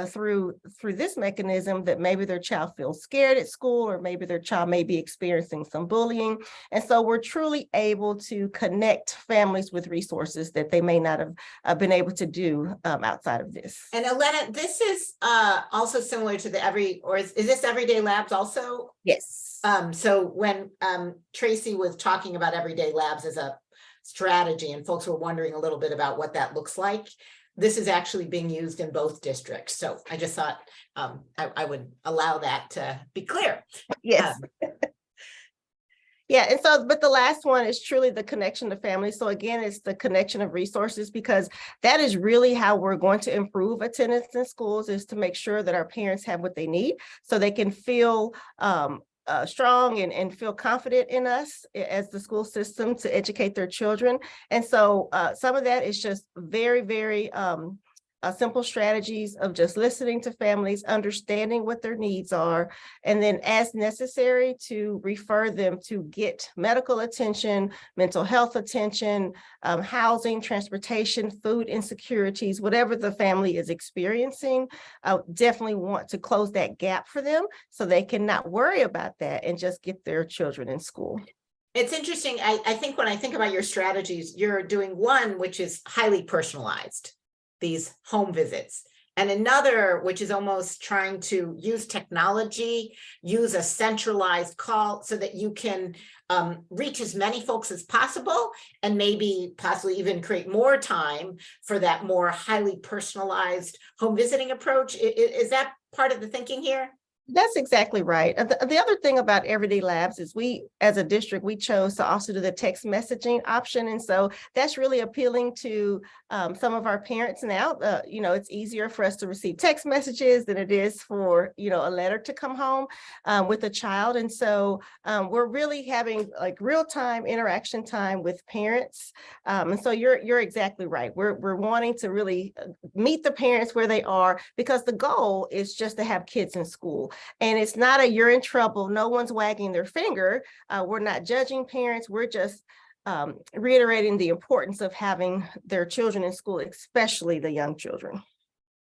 [SPEAKER 4] through this mechanism that maybe their child feels scared at school, or maybe their child may be experiencing some bullying. And so we're truly able to connect families with resources that they may not have been able to do outside of this.
[SPEAKER 2] And Elena, this is also similar to the is this Everyday Labs also?
[SPEAKER 4] Yes.
[SPEAKER 2] So when Tracy was talking about Everyday Labs as a strategy, and folks were wondering a little bit about what that looks like, this is actually being used in both districts. So I just thought I would allow that to be clear.
[SPEAKER 4] Yes. Yeah, and so, but the last one is truly the connection to families. So again, it's the connection of resources, because that is really how we're going to improve attendance in schools, is to make sure that our parents have what they need so they can feel strong and feel confident in us as the school system to educate their children. And so some of that is just very, very simple strategies of just listening to families, understanding what their needs are, and then as necessary to refer them to get medical attention, mental health attention, housing, transportation, food insecurities, whatever the family is experiencing. I definitely want to close that gap for them so they can not worry about that and just get their children in school.
[SPEAKER 2] It's interesting. I think when I think about your strategies, you're doing one which is highly personalized, these home visits, and another which is almost trying to use technology, use a centralized call so that you can reach as many folks as possible, and maybe possibly even create more time for that more highly personalized home visiting approach. Is that part of the thinking here?
[SPEAKER 4] That's exactly right. The other thing about Everyday Labs is we, as a district, we chose to also do the text messaging option. And so that's really appealing to some of our parents now. It's easier for us to receive text messages than it is for, a letter to come home with a child. And so we're really having like real-time interaction time with parents. And so you're exactly right. We're wanting to really meet the parents where they are, because the goal is just to have kids in school. And it's not a you're in trouble. No one's wagging their finger. We're not judging parents. We're just reiterating the importance of having their children in school, especially the young children.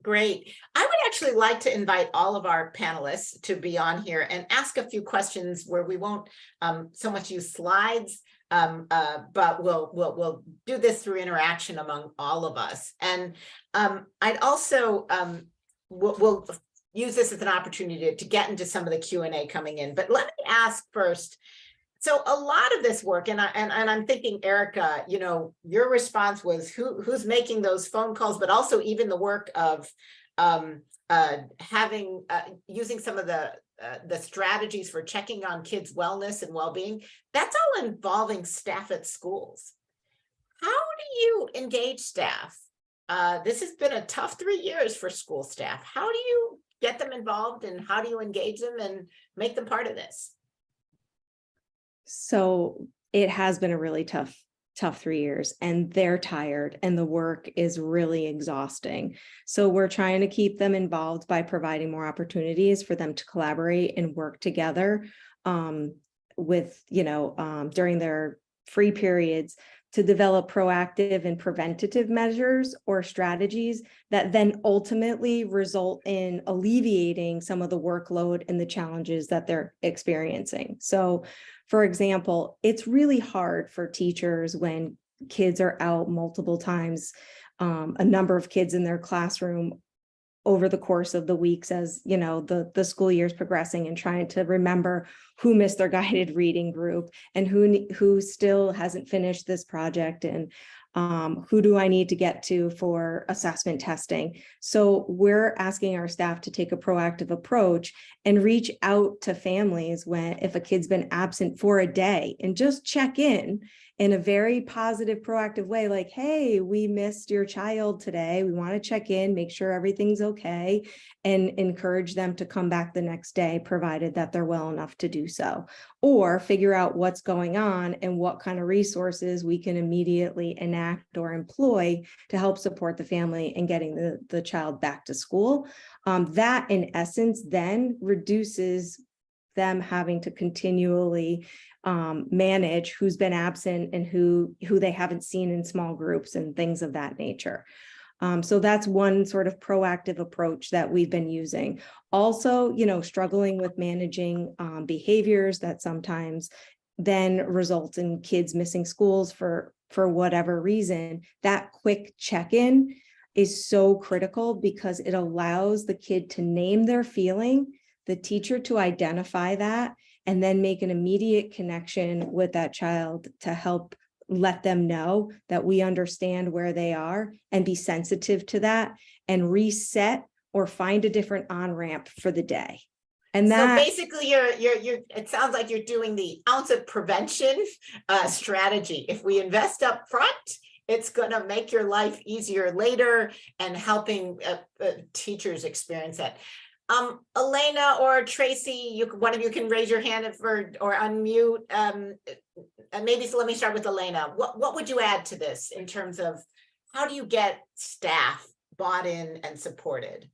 [SPEAKER 2] Great. I would actually like to invite all of our panelists to be on here and ask a few questions where we won't so much use slides, but we'll do this through interaction among all of us. And I'd also we'll use this as an opportunity to get into some of the Q&A coming in. But let me ask first. So a lot of this work, and I'm thinking, Erica, your response was who's making those phone calls, but also even the work of using some of the strategies for checking on kids' wellness and well-being. That's all involving staff at schools. How do you engage staff? This has been a tough 3 years for school staff. How do you get them involved, and how do you engage them and make them part of this?
[SPEAKER 3] So it has been a really tough 3 years, and they're tired and the work is really exhausting. So we're trying to keep them involved by providing more opportunities for them to collaborate and work together during their free periods, to develop proactive and preventative measures or strategies that then ultimately result in alleviating some of the workload and the challenges that they're experiencing. So, for example, it's really hard for teachers when kids are out multiple times, a number of kids in their classroom over the course of the weeks as the school year is progressing, and trying to remember who missed their guided reading group and who still hasn't finished this project, and who do I need to get to for assessment testing. So we're asking our staff to take a proactive approach and reach out to families if a kid's been absent for a day, and just check in a very positive, proactive way, like, hey, we missed your child today. We want to check in, make sure everything's okay, and encourage them to come back the next day, provided that they're well enough to do so. or figure out what's going on and what kind of resources we can immediately enact or employ to help support the family in getting the child back to school. That in essence then reduces them having to continually manage who's been absent and who they haven't seen in small groups and things of that nature. So that's one sort of proactive approach that we've been using. Also, struggling with managing behaviors that sometimes then result in kids missing schools for whatever reason. That quick check-in is so critical because it allows the kid to name their feeling, the teacher to identify that, and then make an immediate connection with that child to help let them know that we understand where they are and be sensitive to that and reset or find a different on-ramp for the day. And that,
[SPEAKER 2] so basically you're it sounds like you're doing the ounce of prevention strategy. If we invest up front, it's going to make your life easier later and helping teachers experience that. Elena or Tracy, one of you can raise your hand or unmute. And maybe so let me start with Elena. What would you add to this in terms of how do you get staff bought in and supported?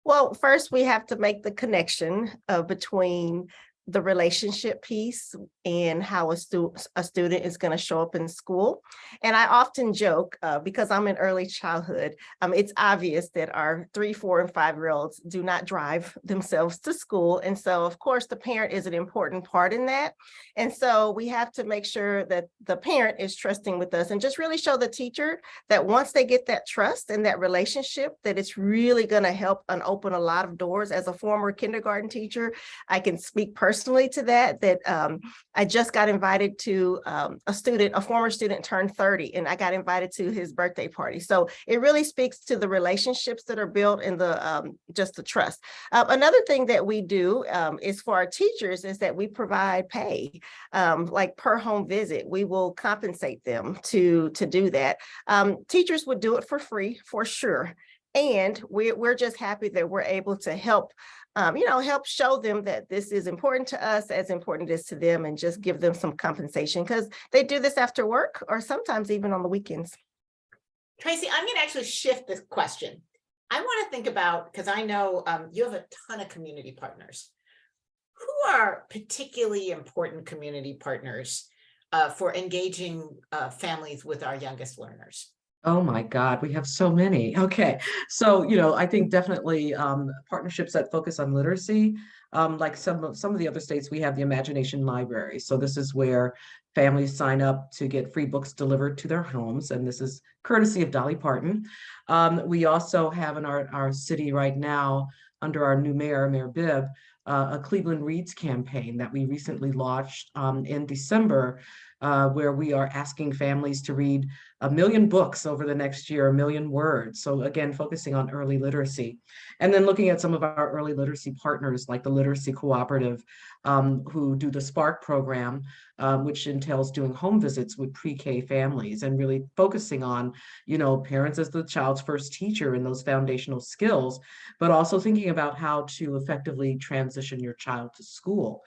[SPEAKER 4] Well, first we have to make the connection between the relationship piece and how a student is going to show up in school. And I often joke because I'm in early childhood, it's obvious that our 3, 4, and 5-year-olds do not drive themselves to school. And so of course the parent is an important part in that. And so we have to make sure that the parent is trusting with us and just really show the teacher that once they get that trust and that relationship, that it's really going to help and open a lot of doors. As a former kindergarten teacher, I can speak personally to that I just got invited to a former student turned 30, and I got invited to his birthday party. So it really speaks to the relationships that are built in just the trust. Another thing that we do is for our teachers is that we provide pay, like per home visit. We will compensate them to do that. Teachers would do it for free for sure. And we're just happy that we're able to help help show them that this is important to us as important it is to them, and just give them some compensation because they do this after work or sometimes even on the weekends.
[SPEAKER 2] Tracy, I'm going to actually shift this question. I want to think about, because I know you have a ton of community partners. Who are particularly important community partners for engaging families with our youngest learners?
[SPEAKER 5] Oh my God, we have so many. Okay, so I think definitely partnerships that focus on literacy. Like some of the other states, we have the Imagination Library. So this is where families sign up to get free books delivered to their homes, and this is courtesy of Dolly Parton. We also have in our city right now, under our new mayor, Mayor Bibb, a Cleveland Reads campaign that we recently launched in December, where we are asking families to read 1 million books over the next year, 1 million words. So again, focusing on early literacy. And then looking at some of our early literacy partners like the Literacy Cooperative, who do the Spark program, which entails doing home visits with pre-K families and really focusing on, parents as the child's first teacher in those foundational skills, but also thinking about how to effectively transition your child to school.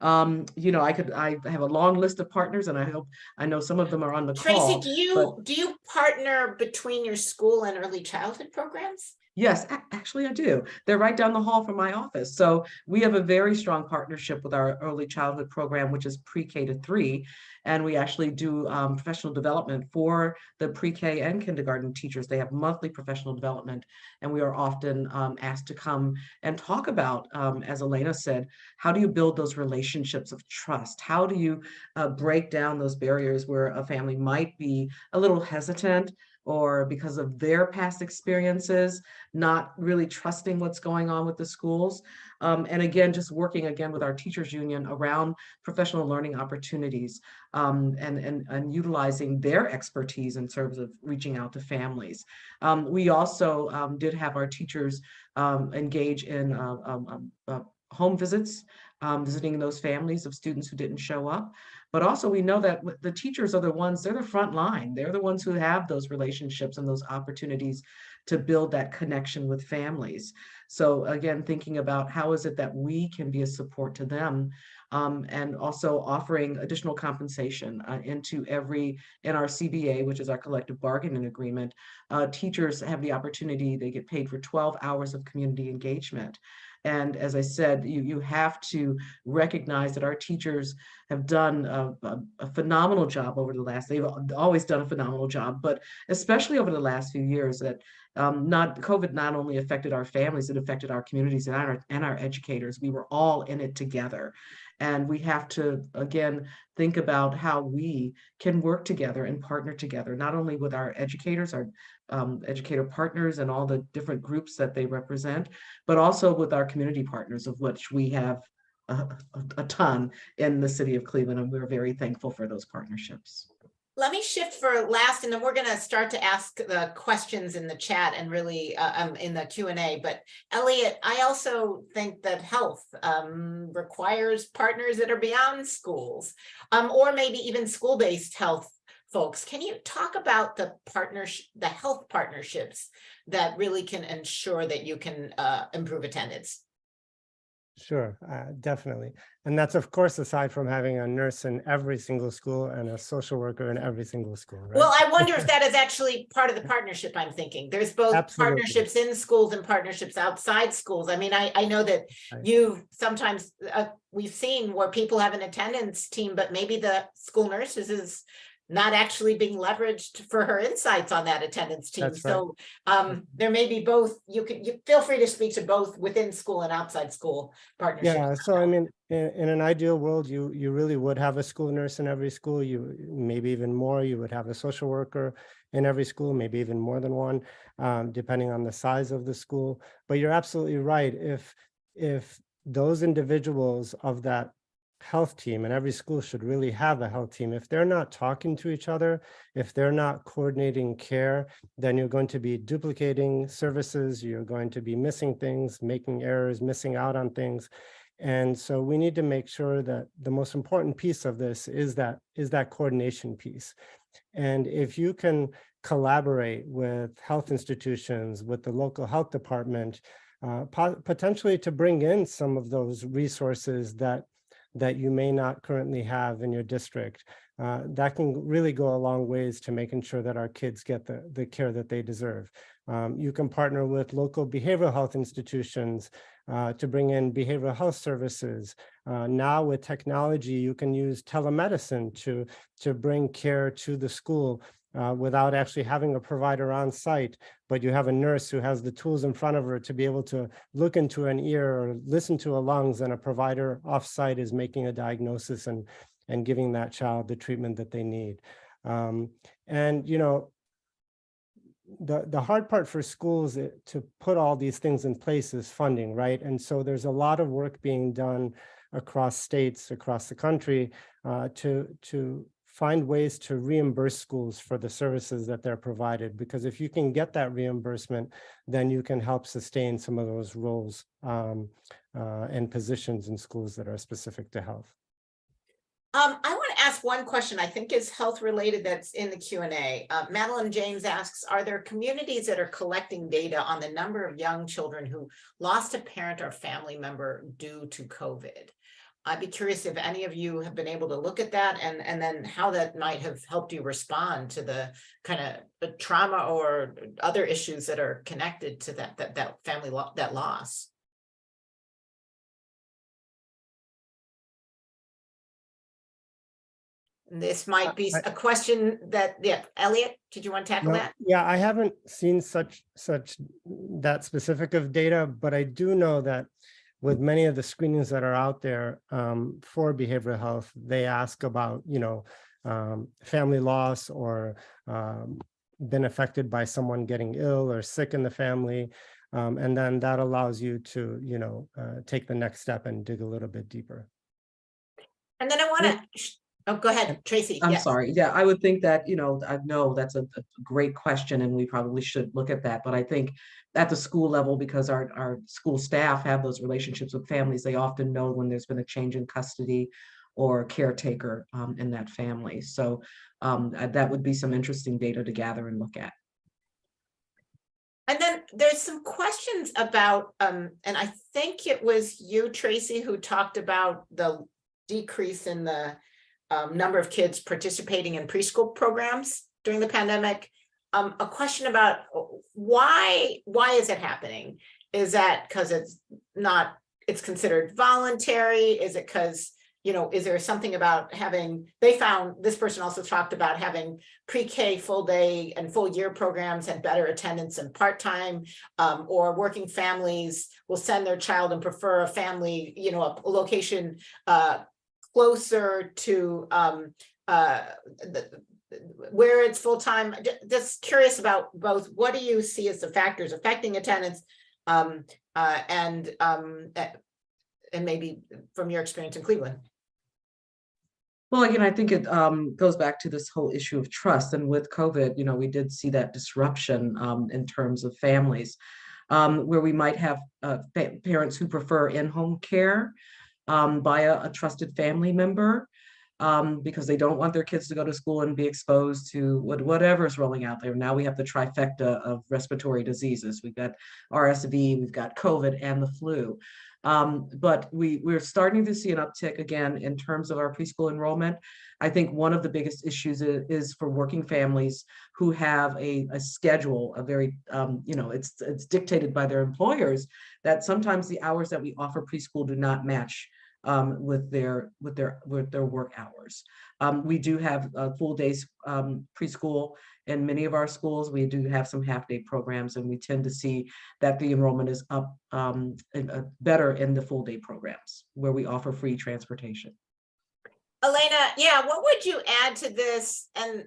[SPEAKER 5] I have a long list of partners, and I know some of them are on the call.
[SPEAKER 2] Tracy, do you partner between your school and early childhood programs?
[SPEAKER 5] Yes, actually I do. They're right down the hall from my office. So we have a very strong partnership with our early childhood program, which is pre-K to 3. And we actually do professional development for the pre-K and kindergarten teachers. They have monthly professional development, and we are often asked to come and talk about, as Elena said, how do you build those relationships of trust? How do you break down those barriers where a family might be a little hesitant, or because of their past experiences, not really trusting what's going on with the schools. And again, just working again with our teachers union around professional learning opportunities, and utilizing their expertise in terms of reaching out to families. We also did have our teachers engage in home visits, visiting those families of students who didn't show up. But also we know that the teachers are they're the front line. They're the ones who have those relationships and those opportunities to build that connection with families. So again, thinking about how is it that we can be a support to them and also offering additional compensation in our CBA, which is our collective bargaining agreement. Teachers have the opportunity, they get paid for 12 hours of community engagement. And as I said, you have to recognize that our teachers have done a phenomenal job over the last, they've always done a phenomenal job, but especially over the last few years that COVID not only affected our families, it affected our communities and our educators. We were all in it together. And we have to, again, think about how we can work together and partner together, not only with our educators, our educator partners and all the different groups that they represent, but also with our community partners, of which we have a ton in the city of Cleveland, and we're very thankful for those partnerships.
[SPEAKER 2] Let me shift for last, and then we're going to start to ask the questions in the chat and really in the Q&A. But Elliot, I also think that health requires partners that are beyond schools, or maybe even school-based health folks. Can you talk about the health partnerships that really can ensure that you can improve attendance?
[SPEAKER 6] Sure, definitely. And that's, of course, aside from having a nurse in every single school and a social worker in every single school, right?
[SPEAKER 2] Well, I wonder if that is actually part of the partnership I'm thinking. There's both
[SPEAKER 6] Absolutely.
[SPEAKER 2] partnerships in schools and partnerships outside schools. I mean, I know that you've sometimes, we've seen where people have an attendance team, but maybe the school nurses is not actually being leveraged for her insights on that attendance team.
[SPEAKER 6] That's right.
[SPEAKER 2] So there may be both. You feel free to speak to both within school and outside school partnerships.
[SPEAKER 6] Yeah, so I mean, in an ideal world, you really would have a school nurse in every school. You maybe even more. You would have a social worker in every school, maybe even more than one, depending on the size of the school. But you're absolutely right. If those individuals of that health team, and every school should really have a health team, if they're not talking to each other, if they're not coordinating care, then you're going to be duplicating services, you're going to be missing things, making errors, missing out on things. And so we need to make sure that the most important piece of this is that coordination piece. And if you can collaborate with health institutions, with the local health department, potentially to bring in some of those resources that you may not currently have in your district, that can really go a long ways to making sure that our kids get the care that they deserve. You can partner with local behavioral health institutions to bring in behavioral health services. Now with technology, you can use telemedicine to bring care to the school without actually having a provider on site, but you have a nurse who has the tools in front of her to be able to look into an ear or listen to a lungs, and a provider off-site is making a diagnosis and giving that child the treatment that they need. And you know, the hard part for schools to put all these things in place is funding, right? And so there's a lot of work being done across states, across the country, to find ways to reimburse schools for the services that they're provided, because if you can get that reimbursement, then you can help sustain some of those roles and positions in schools that are specific to health.
[SPEAKER 2] I want to ask one question I think is health related that's in the Q&A. Madeline James asks, are there communities that are collecting data on the number of young children who lost a parent or family member due to COVID? I'd be curious if any of you have been able to look at that and then how that might have helped you respond to the kind of trauma or other issues that are connected to that family that loss. This might be a question that, yeah, Elliot, did you want to tackle that?
[SPEAKER 6] Yeah, I haven't seen such that specific of data, but I do know that with many of the screenings that are out there for behavioral health, they ask about, you know, family loss or been affected by someone getting ill or sick in the family. And then that allows you to, you know, take the next step and dig a little bit deeper.
[SPEAKER 2] And then I want to, oh, go ahead, Tracy.
[SPEAKER 5] I'm
[SPEAKER 2] yes.
[SPEAKER 5] sorry. Yeah, I would think that, you know, I know that's a great question and we probably should look at that. But I think at the school level, because our school staff have those relationships with families, they often know when there's been a change in custody or caretaker in that family. So that would be some interesting data to gather and look at.
[SPEAKER 2] And then there's some questions about, and I think it was you, Tracy, who talked about the decrease in the number of kids participating in preschool programs during the pandemic. A question about why is it happening? Is that because it's considered voluntary? Is it because, is there something about they found, this person also talked about having pre-K full day and full year programs and better attendance and part-time, or working families will send their child and prefer a family, a location closer to where it's full-time. Just curious about both. What do you see as the factors affecting attendance, and maybe from your experience in Cleveland?
[SPEAKER 5] Well, again, I think it goes back to this whole issue of trust. And with COVID, we did see that disruption in terms of families, where we might have parents who prefer in-home care by a trusted family member, because they don't want their kids to go to school and be exposed to whatever is rolling out there. Now we have the trifecta of respiratory diseases. We've got RSV, we've got COVID and the flu. But we're starting to see an uptick again in terms of our preschool enrollment. I think one of the biggest issues is for working families who have a schedule, a very, it's dictated by their employers, that sometimes the hours that we offer preschool do not match with their work hours. We do have full days preschool in many of our schools. We do have some half-day programs, and we tend to see that the enrollment is up better in the full day programs where we offer free transportation.
[SPEAKER 2] Elena, what would you add to this, and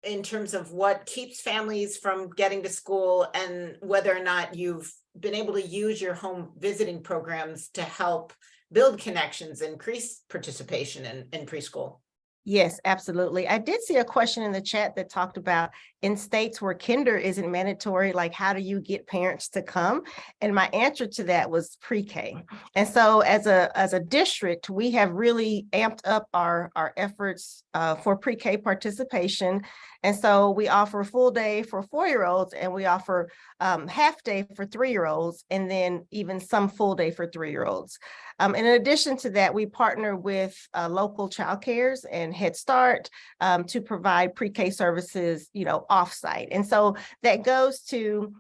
[SPEAKER 2] in terms of what keeps families from getting to school, and whether or not you've been able to use your home visiting programs to help build connections, increase participation in preschool?
[SPEAKER 4] Yes, absolutely. I did see a question in the chat that talked about in states where kinder isn't mandatory, like how do you get parents to come? And my answer to that was pre-K. And so as a district, we have really amped up our efforts for pre-K participation. And so we offer full day for 4-year-olds, and we offer half day for 3-year-olds, and then even some full day for 3-year-olds. And in addition to that, we partner with local child cares and Head Start to provide pre-K services, offsite. And so that goes to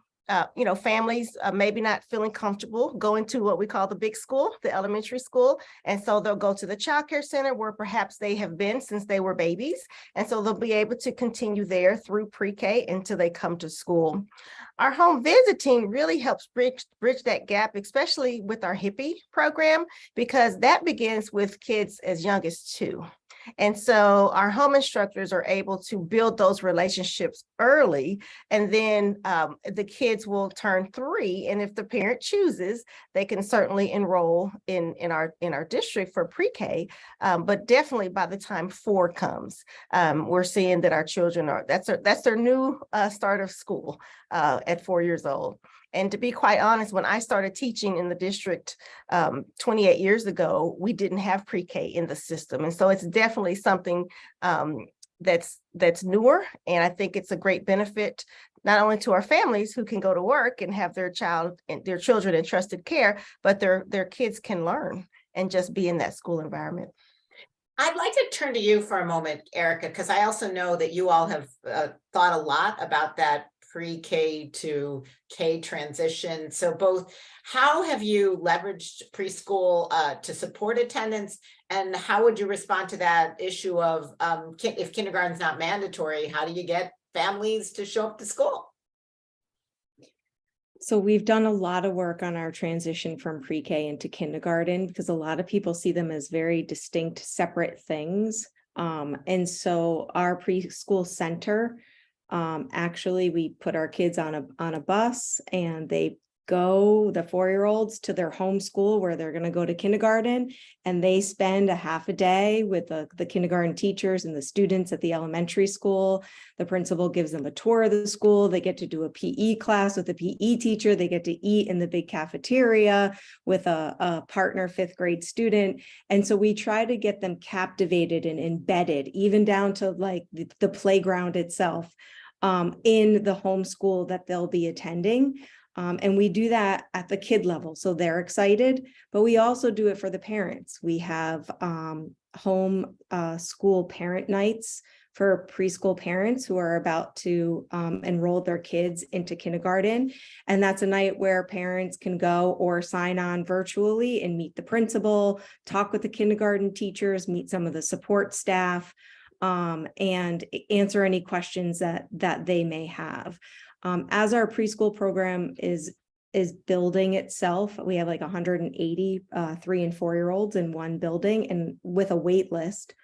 [SPEAKER 4] families maybe not feeling comfortable going to what we call the big school, the elementary school. And so they'll go to the child care center where perhaps they have been since they were babies. And so they'll be able to continue there through pre-K until they come to school. Our home visiting really helps bridge that gap, especially with our Hippie program, because that begins with kids as young as 2. And so our home instructors are able to build those relationships early, and then the kids will turn 3. And if the parent chooses, they can certainly enroll in our district for pre-K. But definitely by the time 4 comes, we're seeing that our children that's their new start of school at 4 years old. And to be quite honest, when I started teaching in the district 28 years ago, we didn't have pre-K in the system. And so it's definitely something that's newer. And I think it's a great benefit, not only to our families who can go to work and have their children in trusted care, but their kids can learn and just be in that school environment.
[SPEAKER 2] I'd like to turn to you for a moment, Erica, because I also know that you all have thought a lot about that pre-K to K transition. So both, how have you leveraged preschool to support attendance, and how would you respond to that issue of if kindergarten's not mandatory, how do you get families to show up to school?
[SPEAKER 3] So we've done a lot of work on our transition from pre-K into kindergarten, because a lot of people see them as very distinct, separate things. And so our preschool center, actually, we put our kids on a bus, and they go, the 4-year-olds, to their home school where they're going to go to kindergarten, and they spend a half a day with the kindergarten teachers and the students at the elementary school. The principal gives them a tour of the school. They get to do a PE class with the PE teacher. They get to eat in the big cafeteria with a partner 5th grade student. And so we try to get them captivated and embedded, even down to like the playground itself, in the home school that they'll be attending. And we do that at the kid level, so they're excited, but we also do it for the parents. We have home school parent nights for preschool parents who are about to enroll their kids into kindergarten. And that's a night where parents can go or sign on virtually and meet the principal, talk with the kindergarten teachers, meet some of the support staff, and answer any questions that they may have. As our preschool program is building itself, we have like 180 3 and 4-year-olds in one building, and with a wait list.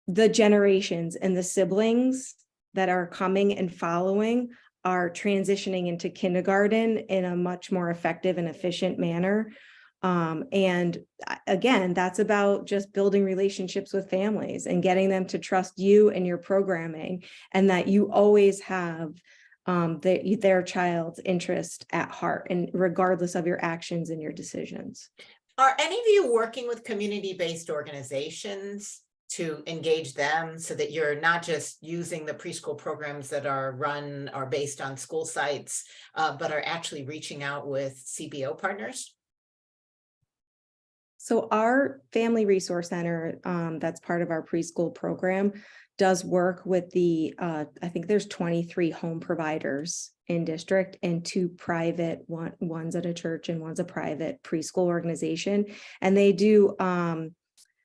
[SPEAKER 3] The generations and the siblings that are coming and following are transitioning into kindergarten in a much more effective and efficient manner. And again, that's about just building relationships with families and getting them to trust you and your programming, and that you always have their child's interest at heart, and regardless of your actions and your decisions.
[SPEAKER 2] Are any of you working with community-based organizations to engage them so that you're not just using the preschool programs that are run or based on school sites, but are actually reaching out with CBO partners?
[SPEAKER 3] So our Family Resource Center, that's part of our preschool program, does work with the, I think there's 23 home providers in district and 2 private, one's at a church and one's a private preschool organization. And they do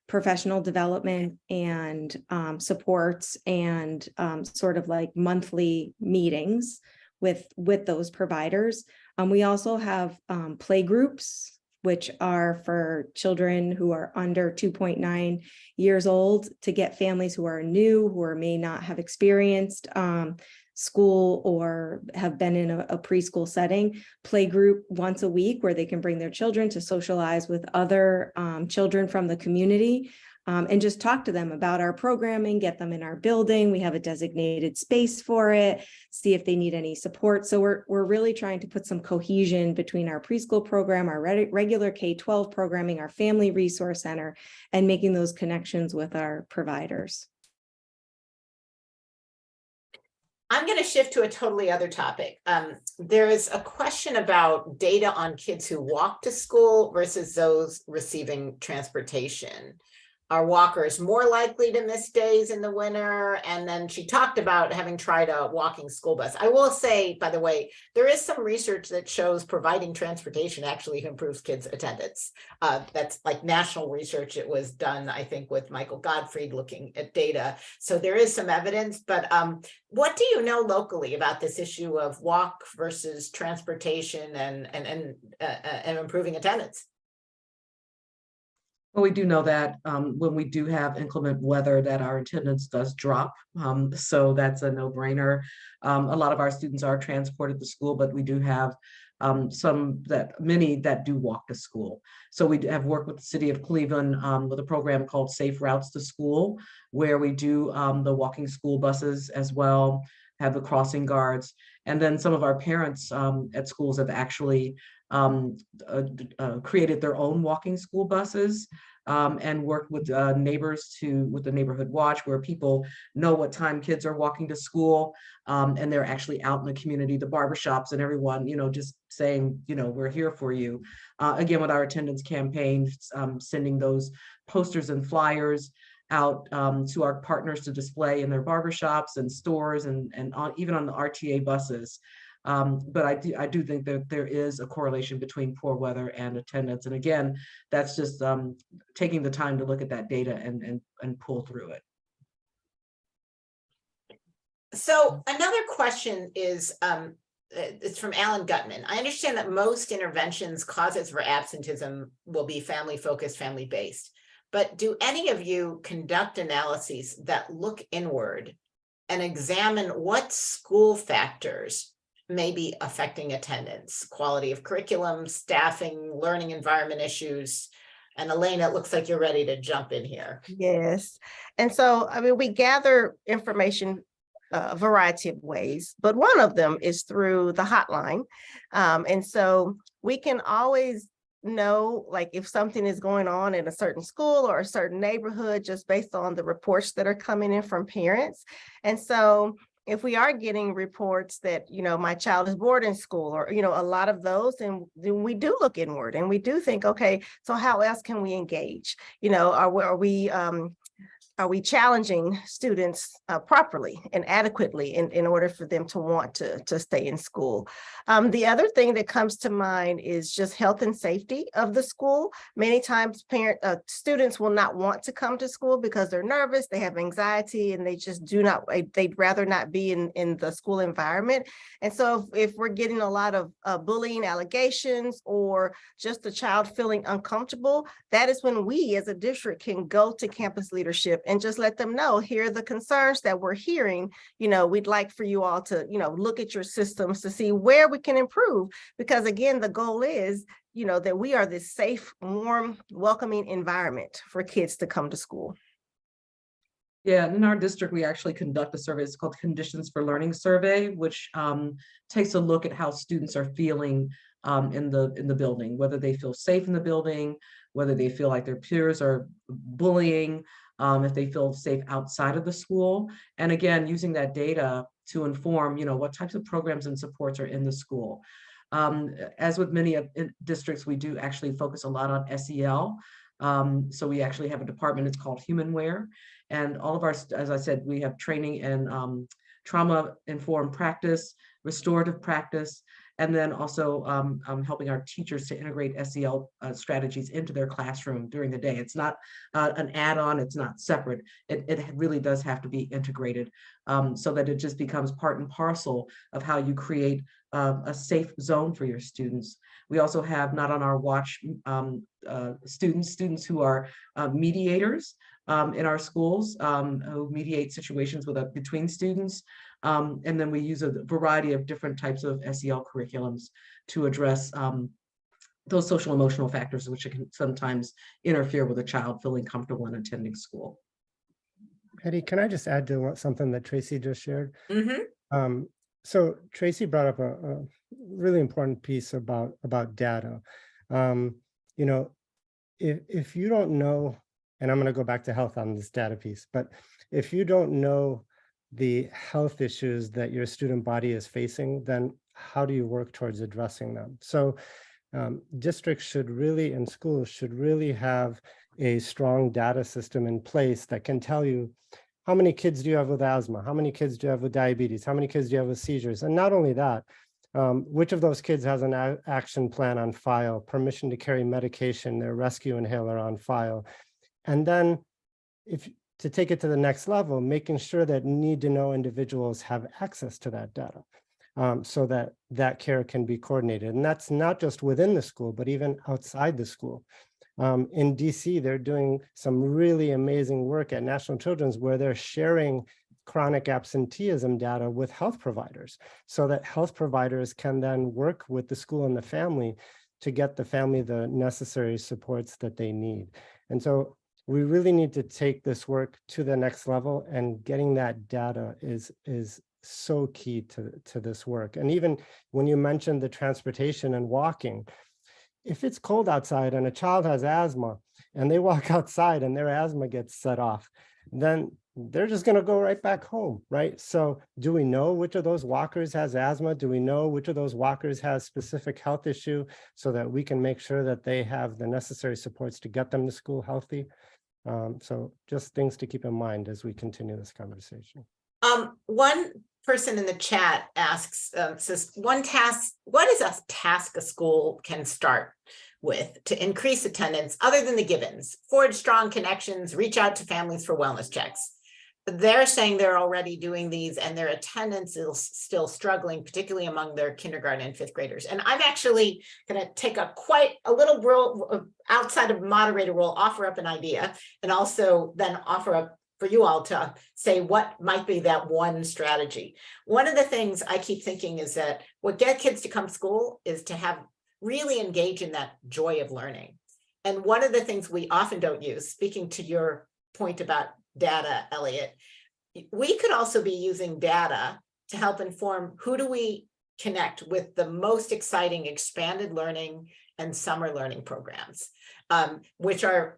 [SPEAKER 3] professional development and supports and sort of like monthly meetings with those providers. We also have play groups, which are for children who are under 2.9 years old, to get families who are new, who may not have experienced school or have been in a preschool setting. Play group once a week where they can bring their children to socialize with other children from the community, and just talk to them about our programming, get them in our building. We have a designated space for it, see if they need any support. So we're really trying to put some cohesion between our preschool program, our regular K-12 programming, our Family Resource Center, and making those connections with our providers.
[SPEAKER 2] I'm going to shift to a totally other topic. There is a question about data on kids who walk to school versus those receiving transportation. Are walkers more likely to miss days in the winter? And then she talked about having tried a walking school bus. I will say, by the way, there is some research that shows providing transportation actually improves kids' attendance. That's like national research. It was done, I think, with Michael Gottfried looking at data. So there is some evidence, but what do you know locally about this issue of walk versus transportation and improving attendance?
[SPEAKER 5] Well, we do know that when we do have inclement weather, that our attendance does drop. So that's a no-brainer. A lot of our students are transported to school, but we do have many that do walk to school. So we have worked with the city of Cleveland with a program called Safe Routes to School, where we do the walking school buses as well, have the crossing guards. And then some of our parents at schools have actually created their own walking school buses and worked with neighbors with the neighborhood watch, where people know what time kids are walking to school, and they're actually out in the community, the barbershops and everyone, just saying, we're here for you. Again, with our attendance campaign, sending those posters and flyers out to our partners to display in their barbershops and stores and even on the RTA buses. But I do think that there is a correlation between poor weather and attendance. And again, that's just taking the time to look at that data and pull through it.
[SPEAKER 2] So another question is, it's from Alan Gutman. I understand that most interventions causes for absenteeism will be family-focused, family-based. But do any of you conduct analyses that look inward and examine what school factors may be affecting attendance, quality of curriculum, staffing, learning environment issues? And Elaine, it looks like you're ready to jump in here.
[SPEAKER 4] Yes. And so, we gather information a variety of ways, but one of them is through the hotline. And so we can always know, like, if something is going on in a certain school or a certain neighborhood, just based on the reports that are coming in from parents. And so if we are getting reports that, my child is bored in school, or, a lot of those, then we do look inward and we do think, okay, so how else can we engage? Are we challenging students properly and adequately in order for them to want to stay in school? The other thing that comes to mind is just health and safety of the school. Many times students will not want to come to school because they're nervous, they have anxiety, and they just they'd rather not be in the school environment. And so if we're getting a lot of bullying allegations or just the child feeling uncomfortable, that is when we as a district can go to campus leadership and just let them know, here are the concerns that we're hearing. We'd like for you all to, look at your systems to see where we can improve. Because again, the goal is, that we are this safe, warm, welcoming environment for kids to come to school.
[SPEAKER 5] Yeah, in our district, we actually conduct a survey. It's called Conditions for Learning Survey, which takes a look at how students are feeling in the building, whether they feel safe in the building, whether they feel like their peers are bullying, if they feel safe outside of the school. And again, using that data to inform, what types of programs and supports are in the school. As with many districts, we do actually focus a lot on SEL. So we actually have a department, it's called Humanware. And all of our, as I said, we have training in trauma-informed practice, restorative practice, and then also helping our teachers to integrate SEL strategies into their classroom during the day. It's not an add-on, it's not separate. It really does have to be integrated so that it just becomes part and parcel of how you create a safe zone for your students. We also have, not on our watch, students who are mediators in our schools, who mediate situations between students. And then we use a variety of different types of SEL curriculums to address those social emotional factors, which can sometimes interfere with a child feeling comfortable in attending school.
[SPEAKER 6] Hetty, can I just add to something that Tracy just shared?
[SPEAKER 2] Mm-hmm.
[SPEAKER 6] So Tracy brought up a really important piece about data. If you don't know, and I'm going to go back to health on this data piece, but if you don't know the health issues that your student body is facing, then how do you work towards addressing them? So districts should really, and schools should really have a strong data system in place that can tell you, how many kids do you have with asthma? How many kids do you have with diabetes? How many kids do you have with seizures? And not only that, which of those kids has an action plan on file, permission to carry medication, their rescue inhaler on file? And then to take it to the next level, making sure that need-to-know individuals have access to that data so that that care can be coordinated. And that's not just within the school, but even outside the school. In DC, they're doing some really amazing work at National Children's where they're sharing chronic absenteeism data with health providers so that health providers can then work with the school and the family to get the family the necessary supports that they need. And so we really need to take this work to the next level, and getting that data is so key to this work. And even when you mentioned the transportation and walking, if it's cold outside and a child has asthma and they walk outside and their asthma gets set off, then they're just going to go right back home, right? So do we know which of those walkers has asthma? Do we know which of those walkers has specific health issue so that we can make sure that they have the necessary supports to get them to school healthy? So just things to keep in mind as we continue this conversation.
[SPEAKER 2] One person in the chat asks, says, what is a task a school can start with to increase attendance other than the givens? Forge strong connections, reach out to families for wellness checks. They're saying they're already doing these and their attendance is still struggling, particularly among their kindergarten and fifth graders. And I'm actually going to take quite a little role outside of moderator role, offer up an idea, and also then offer up for you all to say what might be that one strategy. One of the things I keep thinking is that what gets kids to come to school is to have really engage in that joy of learning. And one of the things we often don't use, speaking to your point about data, Elliot, we could also be using data to help inform who do we connect with the most exciting expanded learning and summer learning programs, which are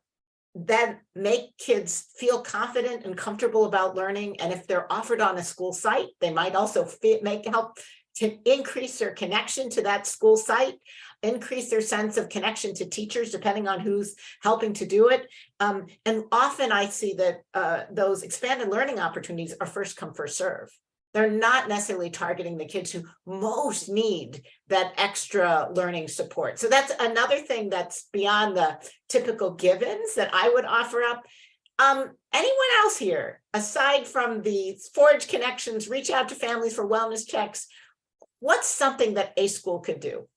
[SPEAKER 2] that make kids feel confident and comfortable about learning. And if they're offered on a school site, they might also help to increase their connection to that school site, increase their sense of connection to teachers, depending on who's helping to do it. And often I see that those expanded learning opportunities are first come, first serve. They're not necessarily targeting the kids who most need that extra learning support. So that's another thing that's beyond the typical givens that I would offer up. Anyone else here, aside from the forge connections, reach out to families for wellness checks, what's something that a school could do?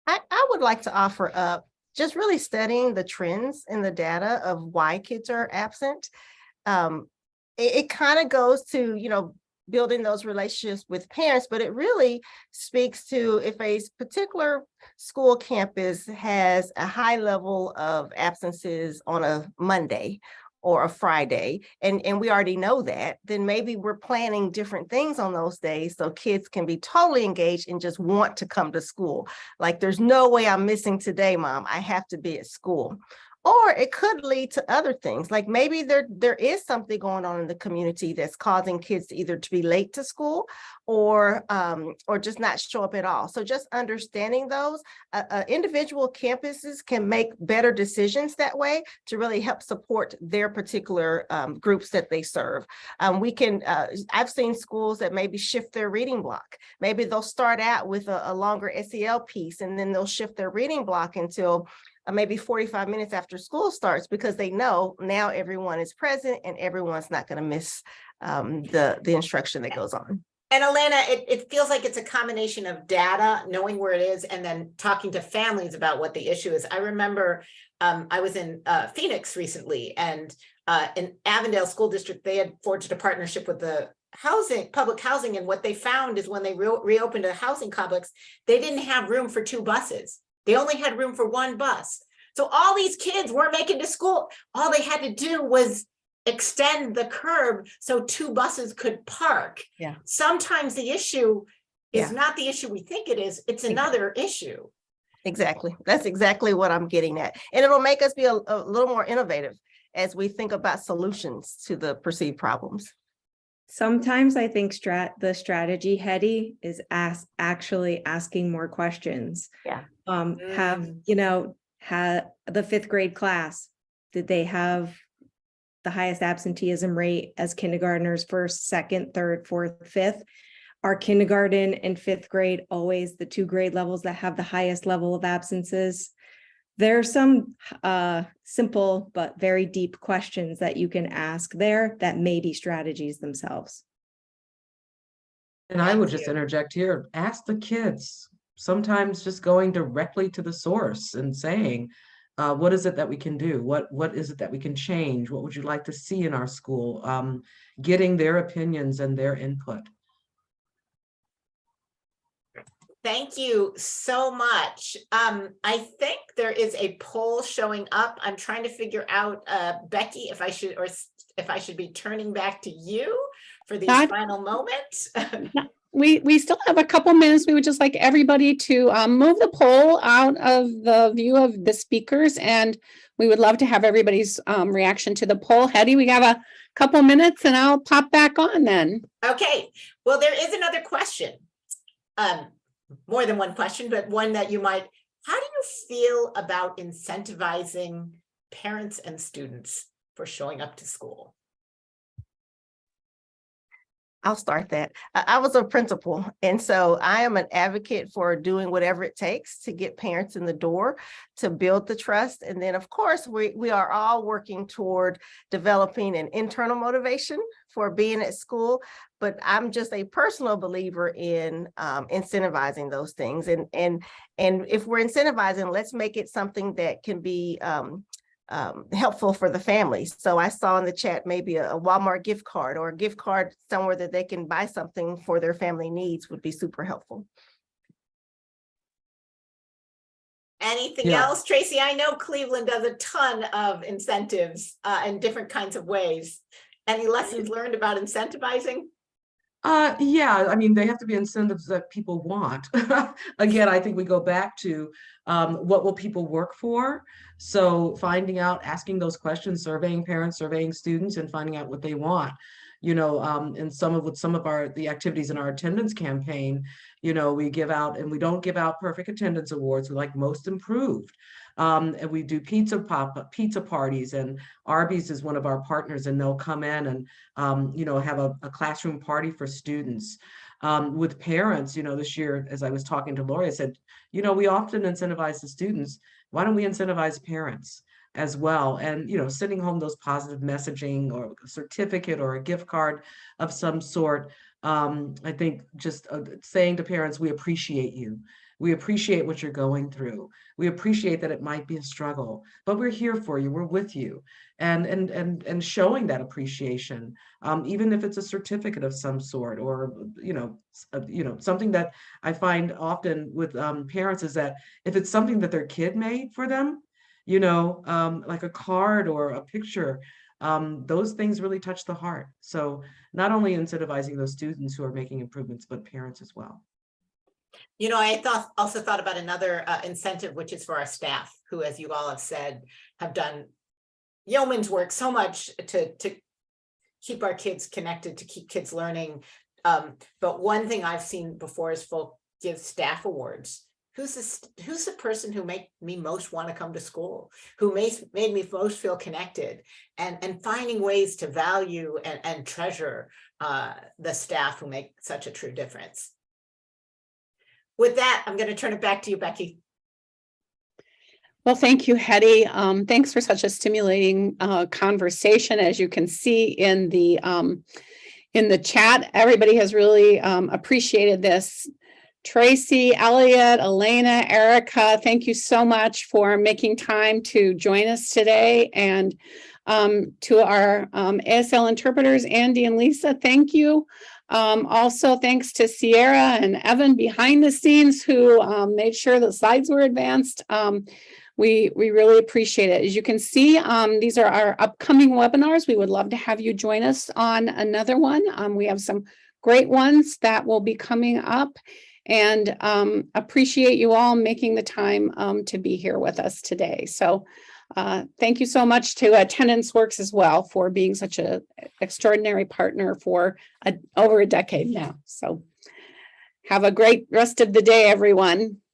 [SPEAKER 4] I would like to offer up just really studying the trends in the data of why kids are absent. It kind of goes to, you know, building those relationships with parents, but it really speaks to if a particular school campus has a high level of absences on a Monday or a Friday, and we already know that, then maybe we're planning different things on those days so kids can be totally engaged and just want to come to school. Like, there's no way I'm missing today, Mom. I have to be at school. Or it could lead to other things, like maybe there is something going on in the community that's causing kids to either to be late to school or just not show up at all. So just understanding those, individual campuses can make better decisions that way to really help support their particular groups that they serve. I've seen schools that maybe shift their reading block. Maybe they'll start out with a longer SEL piece, and then they'll shift their reading block until maybe 45 minutes after school starts, because they know now everyone is present and everyone's not going to miss the instruction that goes on.
[SPEAKER 2] And Elena, it feels like it's a combination of data, knowing where it is, and then talking to families about what the issue is. I remember I was in Phoenix recently, and in Avondale School District, they had forged a partnership with the public housing. And what they found is when they reopened a housing complex, they didn't have room for 2 buses. They only had room for 1 bus. So all these kids weren't making it to school. All they had to do was extend the curb so 2 buses could park.
[SPEAKER 4] Yeah.
[SPEAKER 2] Sometimes the issue is not the issue we think it is. It's another issue.
[SPEAKER 4] Exactly. That's exactly what I'm getting at. And it'll make us be a little more innovative as we think about solutions to the perceived problems.
[SPEAKER 3] Sometimes I think the strategy, Hetty, is actually asking more questions.
[SPEAKER 4] Yeah.
[SPEAKER 3] Had the 5th grade class, did they have the highest absenteeism rate as kindergartners, 1st, 2nd, 3rd, 4th, 5th? Are kindergarten and 5th grade always the 2 grade levels that have the highest level of absences? There are some simple but very deep questions that you can ask there that may be strategies themselves.
[SPEAKER 5] And I would just interject here, ask the kids, sometimes just going directly to the source and saying, what is it that we can do? What is it that we can change? What would you like to see in our school? Getting their opinions and their input.
[SPEAKER 2] Thank you so much. I think there is a poll showing up. I'm trying to figure out, Becky, if I should be turning back to you for these final moments.
[SPEAKER 1] We still have a couple minutes. We would just like everybody to move the poll out of the view of the speakers, and we would love to have everybody's reaction to the poll. Hetty, we have a couple minutes and I'll pop back on then.
[SPEAKER 2] Okay, well, there is another question. More than one question, but one that you might, how do you feel about incentivizing parents and students for showing up to school?
[SPEAKER 4] I'll start that. I was a principal, and so I am an advocate for doing whatever it takes to get parents in the door, to build the trust. And then, of course, we are all working toward developing an internal motivation for being at school. But I'm just a personal believer in incentivizing those things. And if we're incentivizing, let's make it something that can be helpful for the families. So I saw in the chat maybe a Walmart gift card or a gift card somewhere that they can buy something for their family needs would be super helpful.
[SPEAKER 2] Anything else, Tracy? I know Cleveland does a ton of incentives in different kinds of ways. Any lessons learned about incentivizing?
[SPEAKER 5] Yeah, I mean, they have to be incentives that people want. Again, I think we go back to what will people work for? So finding out, asking those questions, surveying parents, surveying students, and finding out what they want. And some of the activities in our attendance campaign, we give out, and we don't give out perfect attendance awards. We like most improved. And we do pizza parties, and Arby's is one of our partners, and they'll come in and have a classroom party for students. With parents, this year, as I was talking to Lori, I said, we often incentivize the students. Why don't we incentivize parents as well? And, sending home those positive messaging or a certificate or a gift card of some sort. I think just saying to parents, we appreciate you. We appreciate what you're going through. We appreciate that it might be a struggle, but we're here for you. We're with you, and showing that appreciation, even if it's a certificate of some sort, or something that I find often with parents is that if it's something that their kid made for them, like a card or a picture, those things really touch the heart. So not only incentivizing those students who are making improvements, but parents as well.
[SPEAKER 2] I also thought about another incentive, which is for our staff, who, as you all have said, have done yeoman's work so much to keep our kids connected, to keep kids learning. But one thing I've seen before is folk give staff awards. Who's the person who made me most want to come to school, who made me most feel connected, and finding ways to value and treasure the staff who make such a true difference. With that, I'm going to turn it back to you, Becky.
[SPEAKER 1] Well, thank you, Hetty. Thanks for such a stimulating conversation. As you can see in the chat, everybody has really appreciated this. Tracy, Elliot, Elena, Erica, thank you so much for making time to join us today. And to our ASL interpreters, Andy and Lisa, thank you. Also, thanks to Sierra and Evan behind the scenes, who made sure the slides were advanced. We really appreciate it. As you can see, these are our upcoming webinars. We would love to have you join us on another one. We have some great ones that will be coming up, and appreciate you all making the time to be here with us today. So thank you so much to Attendance Works as well for being such an extraordinary partner for over a decade now. So have a great rest of the day, everyone.